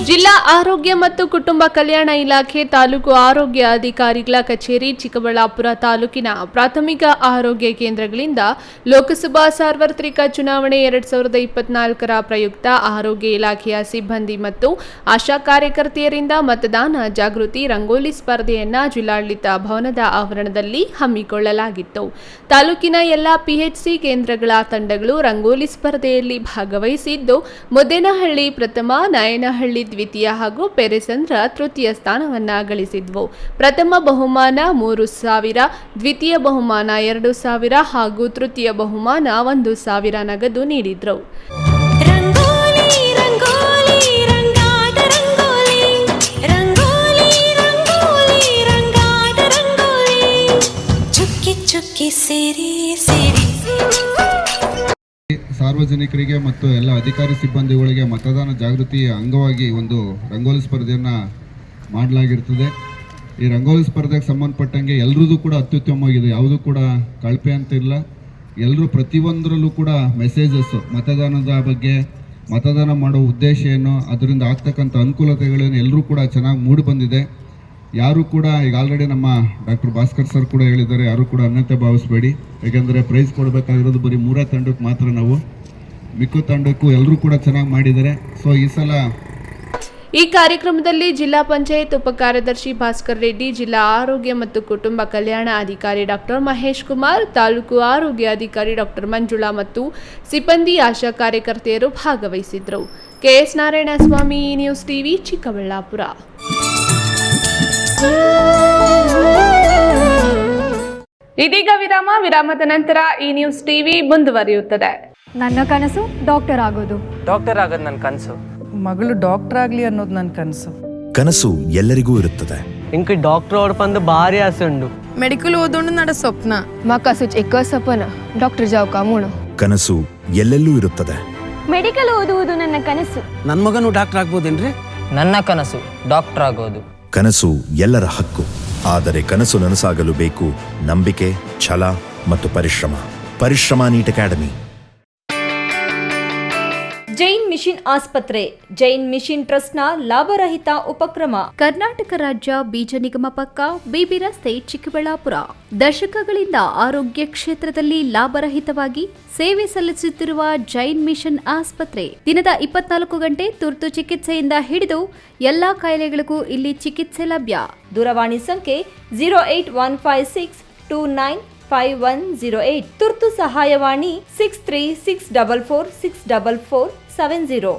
ಜಿಲ್ಲಾ ಆರೋಗ್ಯ ಮತ್ತು ಕುಟುಂಬ ಕಲ್ಯಾಣ ಇಲಾಖೆ, ತಾಲೂಕು ಆರೋಗ್ಯ ಅಧಿಕಾರಿಗಳ ಕಚೇರಿ, ಚಿಕ್ಕಬಳ್ಳಾಪುರ ತಾಲೂಕಿನ ಪ್ರಾಥಮಿಕ ಆರೋಗ್ಯ ಕೇಂದ್ರಗಳಿಂದ ಲೋಕಸಭಾ ಸಾರ್ವತ್ರಿಕ ಚುನಾವಣೆ 2024ರ ಪ್ರಯುಕ್ತ ಆರೋಗ್ಯ ಇಲಾಖೆಯ ಸಿಬ್ಬಂದಿ ಮತ್ತು ಆಶಾ ಕಾರ್ಯಕರ್ತೆಯರಿಂದ ಮತದಾನ ಜಾಗೃತಿ ರಂಗೋಲಿ ಸ್ಪರ್ಧೆಯನ್ನ ಜಿಲ್ಲಾಡಳಿತ ಭವನದ ಆವರಣದಲ್ಲಿ ಹಮ್ಮಿಕೊಳ್ಳಲಾಗಿತ್ತು. ತಾಲೂಕಿನ ಎಲ್ಲ PHC ಕೇಂದ್ರಗಳ ತಂಡಗಳು ರಂಗೋಲಿ ಸ್ಪರ್ಧೆಯಲ್ಲಿ ಭಾಗವಹಿಸಿದ್ದು, ಮುದ್ದೇನಹಳ್ಳಿ ಪ್ರಥಮ, ನಾಯನಹಳ್ಳಿ ದ್ವಿತೀಯ ಹಾಗೂ ಪೆರೆಸಂದ್ರ ತೃತೀಯ ಸ್ಥಾನವನ್ನ ಗಳಿಸಿದ್ವು. ಪ್ರಥಮ ಬಹುಮಾನ 3,000, ದ್ವಿತೀಯ ಬಹುಮಾನ 2,000 ಹಾಗೂ ತೃತೀಯ ಬಹುಮಾನ 1,000 ನಗದು ನೀಡಿದ್ರು. ಸಾರ್ವಜನಿಕರಿಗೆ ಮತ್ತು ಎಲ್ಲ ಅಧಿಕಾರಿ ಸಿಬ್ಬಂದಿಗಳಿಗೆ ಮತದಾನ ಜಾಗೃತಿಯ ಅಂಗವಾಗಿ ಒಂದು ರಂಗೋಲಿ ಸ್ಪರ್ಧೆಯನ್ನು ಮಾಡಲಾಗಿರ್ತದೆ. ಈ ರಂಗೋಲಿ ಸ್ಪರ್ಧೆಗೆ ಸಂಬಂಧಪಟ್ಟಂಗೆ ಎಲ್ಲರದ್ದು ಕೂಡ ಅತ್ಯುತ್ತಮವಾಗಿದೆ, ಯಾವುದೂ ಕೂಡ ಕಳಪೆ ಅಂತ ಇಲ್ಲ. ಎಲ್ಲರೂ ಪ್ರತಿಯೊಂದರಲ್ಲೂ ಕೂಡ ಮೆಸೇಜಸ್ಸು ಮತದಾನದ ಬಗ್ಗೆ, ಮತದಾನ ಮಾಡೋ ಉದ್ದೇಶ ಏನು, ಅದರಿಂದ ಆಗ್ತಕ್ಕಂಥ ಅನುಕೂಲತೆಗಳೇನು ಎಲ್ಲರೂ ಕೂಡ ಚೆನ್ನಾಗಿ ಮೂಡಿ ಬಂದಿದೆ. ಯಾರು ಕೂಡ ಈಗ ಆಲ್ರೆಡಿ ನಮ್ಮ ಡಾಕ್ಟರ್ ಭಾಸ್ಕರ್ ಸರ್ ಕೂಡ ಹೇಳಿದ್ದಾರೆ, ಯಾರು ಕೂಡ ಅನ್ಯತೆ ಭಾವಿಸಬೇಡಿ. ಯಾಕೆಂದರೆ ಪ್ರೈಸ್ ಕೊಡಬೇಕಾಗಿರೋದು ಬರೀ 3 ತಂಡಕ್ಕೆ ಮಾತ್ರ, ನಾವು ಮಿಕ್ಕ ತಂಡಕ್ಕೂ ಎಲ್ಲರೂ ಕೂಡ ಚೆನ್ನಾಗಿ ಮಾಡಿದ್ದಾರೆ. ಸೊ ಈ ಸಲ ಈ ಕಾರ್ಯಕ್ರಮದಲ್ಲಿ ಜಿಲ್ಲಾ ಪಂಚಾಯತ್ ಉಪಕಾರ್ಯದರ್ಶಿ ಭಾಸ್ಕರ್ ರೆಡ್ಡಿ, ಜಿಲ್ಲಾ ಆರೋಗ್ಯ ಮತ್ತು ಕುಟುಂಬ ಕಲ್ಯಾಣ ಅಧಿಕಾರಿ ಡಾಕ್ಟರ್ ಮಹೇಶ್ ಕುಮಾರ್, ತಾಲೂಕು ಆರೋಗ್ಯ ಅಧಿಕಾರಿ ಡಾಕ್ಟರ್ ಮಂಜುಳಾ ಮತ್ತು ಸಿಬ್ಬಂದಿ ಆಶಾ ಕಾರ್ಯಕರ್ತೆಯರು ಭಾಗವಹಿಸಿದ್ದರು. K S Narayanaswamy, news TV, Chikkaballapur. ಇದೀಗ ವಿರಾಮದ ನಂತರ ಈ ನ್ಯೂಸ್ ಟಿವಿ ಮುಂದುವರಿಯುತ್ತದೆ. ನನ್ನ ಕನಸು ಡಾಕ್ಟರ್ ಆಗೋದು. ಡಾಕ್ಟರ್ ಆಗೋದು ನನ್ನ ಕನಸು. ಮಗಳು ಡಾಕ್ಟರ್ ಆಗಲಿ ಅನ್ನೋದು ನನ್ನ ಕನಸು. ಕನಸು ಎಲ್ಲರಿಗೂ ಇರುತ್ತದೆ. ಇಂಕ ಡಾಕ್ಟರ್ ಅವ್ರ ಬಂದು ಭಾರಿ ಆಸೆ ಉಂಡು. ಮೆಡಿಕಲ್ ಓದೋಣ ನಡ ಸ್ವಪ್ನ. ಮಕ್ಕಸು ಚಿಕ್ಕ ಸಪನ ಡಾಕ್ಟರ್ ಜಾವ್ ಕಾಮೂಣ. ಕನಸು ಎಲ್ಲೆಲ್ಲೂ ಇರುತ್ತದೆ. ಮೆಡಿಕಲ್ ಓದುವುದು ನನ್ನ ಕನಸು. ನನ್ನ ಮಗನು ಡಾಕ್ಟರ್ ಆಗ್ಬೋದೇನ್ರಿ? ನನ್ನ ಕನಸು ಡಾಕ್ಟರ್ ಆಗೋದು. ಕನಸು ಎಲ್ಲರ ಹಕ್ಕು. ಆದರೆ ಕನಸು ನನಸಾಗಲು ಬೇಕು ನಂಬಿಕೆ, ಛಲ ಮತ್ತು ಪರಿಶ್ರಮ ನೀಟ್ ಅಕಾಡೆಮಿ. ಜೈನ್ ಮಿಷನ್ ಆಸ್ಪತ್ರೆ, ಜೈನ್ ಮಿಷನ್ ಟ್ರಸ್ಟ್ನ ಲಾಭರಹಿತ ಉಪಕ್ರಮ. ಕರ್ನಾಟಕ ರಾಜ್ಯ ಬೀಜ ನಿಗಮ ಪಕ್ಕ, ಬಿಬಿ ರಸ್ತೆ, ಚಿಕ್ಕಬಳ್ಳಾಪುರ. ದಶಕಗಳಿಂದ ಆರೋಗ್ಯ ಕ್ಷೇತ್ರದಲ್ಲಿ ಲಾಭರಹಿತವಾಗಿ ಸೇವೆ ಸಲ್ಲಿಸುತ್ತಿರುವ ಜೈನ್ ಮಿಷನ್ ಆಸ್ಪತ್ರೆ ದಿನದ 24 ಗಂಟೆ ತುರ್ತು ಚಿಕಿತ್ಸೆಯಿಂದ ಹಿಡಿದು ಎಲ್ಲಾ ಕಾಯಿಲೆಗಳಿಗೂ ಇಲ್ಲಿ ಚಿಕಿತ್ಸೆ ಲಭ್ಯ. ದೂರವಾಣಿ ಸಂಖ್ಯೆ 08156295108. ತುರ್ತು ಸಹಾಯವಾಣಿ 6364464470.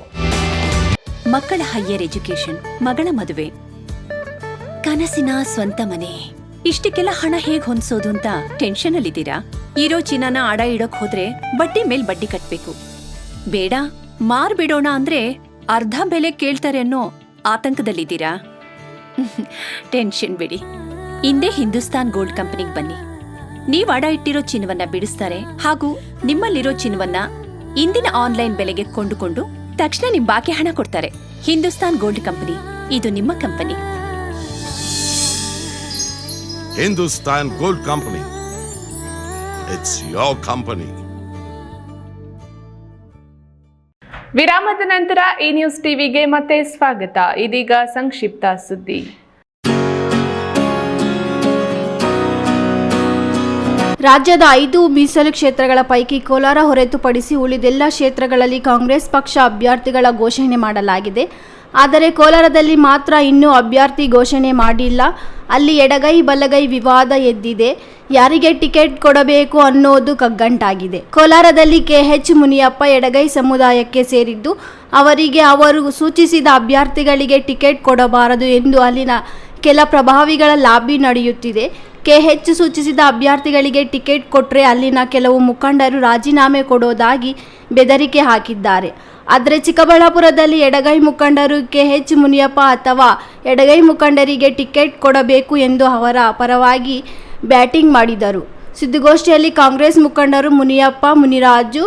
ಮಕ್ಕಳ ಹೈಯರ್ ಎಜುಕೇಶನ್, ಮಗಳ ಮದುವೆ, ಕನಸಿನ ಸ್ವಂತ ಮನೆ, ಇಷ್ಟಕ್ಕೆಲ್ಲ ಹಣ ಹೇಗ್ ಹೊಂದಿಸೋದು ಅಂತ ಟೆನ್ಷನ್ ಅಲ್ಲಿದ್ದೀರಾ? ಇರೋ ಚಿನ್ನನ ಅಡ ಇಡೋಕ್ ಹೋದ್ರೆ ಬಡ್ಡಿ ಮೇಲ್ ಬಡ್ಡಿ ಕಟ್ಬೇಕು. ಬೇಡ, ಮಾರ್ಬಿಡೋಣ ಅಂದ್ರೆ ಅರ್ಧ ಬೆಲೆ ಕೇಳ್ತಾರೆ ಅನ್ನೋ ಆತಂಕದಲ್ಲಿದ್ದೀರಾ? ಟೆನ್ಷನ್ ಬಿಡಿ, ಇಂದೇ ಹಿಂದೂಸ್ತಾನ್ ಗೋಲ್ಡ್ ಕಂಪನಿಗೆ ಬನ್ನಿ. ನೀವ್ ಅಡ ಇಟ್ಟಿರೋ ಚಿನ್ನವನ್ನ ಬಿಡಿಸ್ತಾರೆ ಹಾಗೂ ನಿಮ್ಮಲ್ಲಿರೋ ಚಿನ್ನವನ್ನ ಇಂದಿನ ಆನ್ಲೈನ್ ಬೆಲೆಗೆ ಕೊಂಡುಕೊಂಡು ತಕ್ಷಣ ನಿಮ್ ಬಾಕಿ ಹಣ ಕೊಡ್ತಾರೆ. ಹಿಂದೂಸ್ತಾನ್ ಗೋಲ್ಡ್ ಕಂಪನಿ, ಇದು ನಿಮ್ಮ company. Hindustan gold company, it's your company. ವಿರಾಮದ ನಂತರ ಈ ನ್ಯೂಸ್ ಟಿವಿಗೆ ಮತ್ತೆ ಸ್ವಾಗತ. ಇದೀಗ ಸಂಕ್ಷಿಪ್ತ ಸುದ್ದಿ. ರಾಜ್ಯದ 5 ಮೀಸಲು ಕ್ಷೇತ್ರಗಳ ಪೈಕಿ ಕೋಲಾರ ಹೊರತುಪಡಿಸಿ ಉಳಿದೆಲ್ಲ ಕ್ಷೇತ್ರಗಳಲ್ಲಿ ಕಾಂಗ್ರೆಸ್ ಪಕ್ಷ ಅಭ್ಯರ್ಥಿಗಳ ಘೋಷಣೆ ಮಾಡಲಾಗಿದೆ. ಆದರೆ ಕೋಲಾರದಲ್ಲಿ ಮಾತ್ರ ಇನ್ನೂ ಅಭ್ಯರ್ಥಿ ಘೋಷಣೆ ಮಾಡಿಲ್ಲ. ಅಲ್ಲಿ ಎಡಗೈ ಬಲಗೈ ವಿವಾದ ಎದ್ದಿದೆ. ಯಾರಿಗೆ ಟಿಕೆಟ್ ಕೊಡಬೇಕು ಅನ್ನೋದು ಕಗ್ಗಂಟಾಗಿದೆ. ಕೋಲಾರದಲ್ಲಿ ಕೆಎಚ್ ಮುನಿಯಪ್ಪ ಎಡಗೈ ಸಮುದಾಯಕ್ಕೆ ಸೇರಿದ್ದು, ಅವರಿಗೆ ಅವರು ಸೂಚಿಸಿದ ಅಭ್ಯರ್ಥಿಗಳಿಗೆ ಟಿಕೆಟ್ ಕೊಡಬಾರದು ಎಂದು ಅಲ್ಲಿನ ಕೆಲ ಪ್ರಭಾವಿಗಳ ಲಾಬಿ ನಡೆಯುತ್ತಿದೆ. ಕೆಎಚ್ ಸೂಚಿಸಿದ ಅಭ್ಯರ್ಥಿಗಳಿಗೆ ಟಿಕೆಟ್ ಕೊಟ್ಟರೆ ಅಲ್ಲಿನ ಕೆಲವು ಮುಖಂಡರು ರಾಜೀನಾಮೆ ಕೊಡೋದಾಗಿ ಬೆದರಿಕೆ ಹಾಕಿದ್ದಾರೆ. ಆದರೆ ಚಿಕ್ಕಬಳ್ಳಾಪುರದಲ್ಲಿ ಎಡಗೈ ಮುಖಂಡರು ಕೆಎಚ್ ಮುನಿಯಪ್ಪ ಅಥವಾ ಎಡಗೈ ಮುಖಂಡರಿಗೆ ಟಿಕೆಟ್ ಕೊಡಬೇಕು ಎಂದು ಅವರ ಪರವಾಗಿ ಬ್ಯಾಟಿಂಗ್ ಮಾಡಿದರು. ಸುದ್ದಿಗೋಷ್ಠಿಯಲ್ಲಿ ಕಾಂಗ್ರೆಸ್ ಮುಖಂಡರು ಮುನಿಯಪ್ಪ, ಮುನಿರಾಜು,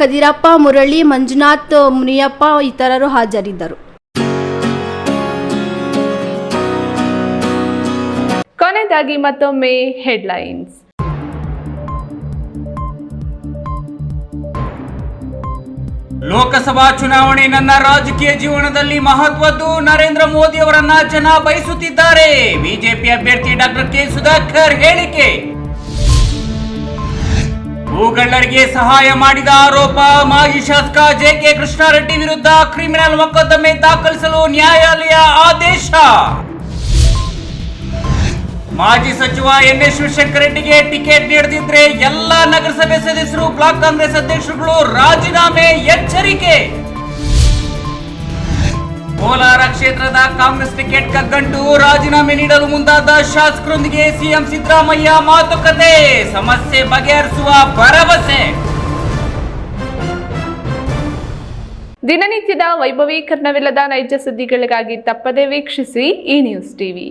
ಕದಿರಪ್ಪ, ಮುರಳಿ, ಮಂಜುನಾಥ್, ಮುನಿಯಪ್ಪ ಇತರರು ಹಾಜರಿದ್ದರು. ಕೊನೆಯದಾಗಿ ಮತ್ತೊಮ್ಮೆ ಹೆಡ್ಲೈನ್ಸ್. ಲೋಕಸಭಾ ಚುನಾವಣೆ ನನ್ನ ರಾಜಕೀಯ ಜೀವನದಲ್ಲಿ ಮಹತ್ವದ್ದು. ನರೇಂದ್ರ ಮೋದಿ ಅವರನ್ನ ಜನ ಬಯಸುತ್ತಿದ್ದಾರೆ. ಬಿಜೆಪಿ ಅಭ್ಯರ್ಥಿ ಡಾಕ್ಟರ್ ಕೆ ಸುಧಾಕರ್ ಹೇಳಿಕೆ. ಭೂಗಳ್ಳರಿಗೆ ಸಹಾಯ ಮಾಡಿದ ಆರೋಪ ಮಾಜಿ ಶಾಸಕ ಜೆ.ಕೆ. ಕೃಷ್ಣಾರೆಡ್ಡಿ ವಿರುದ್ಧ ಕ್ರಿಮಿನಲ್ ಮೊಕದ್ದಮೆ ದಾಖಲಿಸಲು ನ್ಯಾಯಾಲಯ ಆದೇಶ. ಮಾಜಿ ಸಚಿವ ಎನ್.ಎಸ್. ಶಿವಶಂಕರ್ ರೆಡ್ಡಿಗೆ ಟಿಕೆಟ್ ನೀಡದಿದ್ರೆ ಎಲ್ಲ ನಗರಸಭೆ ಸದಸ್ಯರು, ಬ್ಲಾಕ್ ಕಾಂಗ್ರೆಸ್ ಅಧ್ಯಕ್ಷರುಗಳು ರಾಜೀನಾಮೆ, ಎಚ್ಚರಿಕೆ. ಕೋಲಾರ ಕ್ಷೇತ್ರದ ಕಾಂಗ್ರೆಸ್ ಟಿಕೆಟ್ ಕಗ್ಗಂಟು, ರಾಜೀನಾಮೆ ನೀಡಲು ಮುಂದಾದ ಶಾಸಕರೊಂದಿಗೆ ಸಿಎಂ ಸಿದ್ದರಾಮಯ್ಯ ಮಾತುಕತೆ, ಸಮಸ್ಯೆ ಬಗೆಹರಿಸುವ ಭರವಸೆ. ದಿನನಿತ್ಯದ ವೈಭವೀಕರಣವಿಲ್ಲದ ನೈಜ ಸುದ್ದಿಗಳಿಗಾಗಿ ತಪ್ಪದೇ ವೀಕ್ಷಿಸಿ ಈ ನ್ಯೂಸ್ ಟಿವಿ.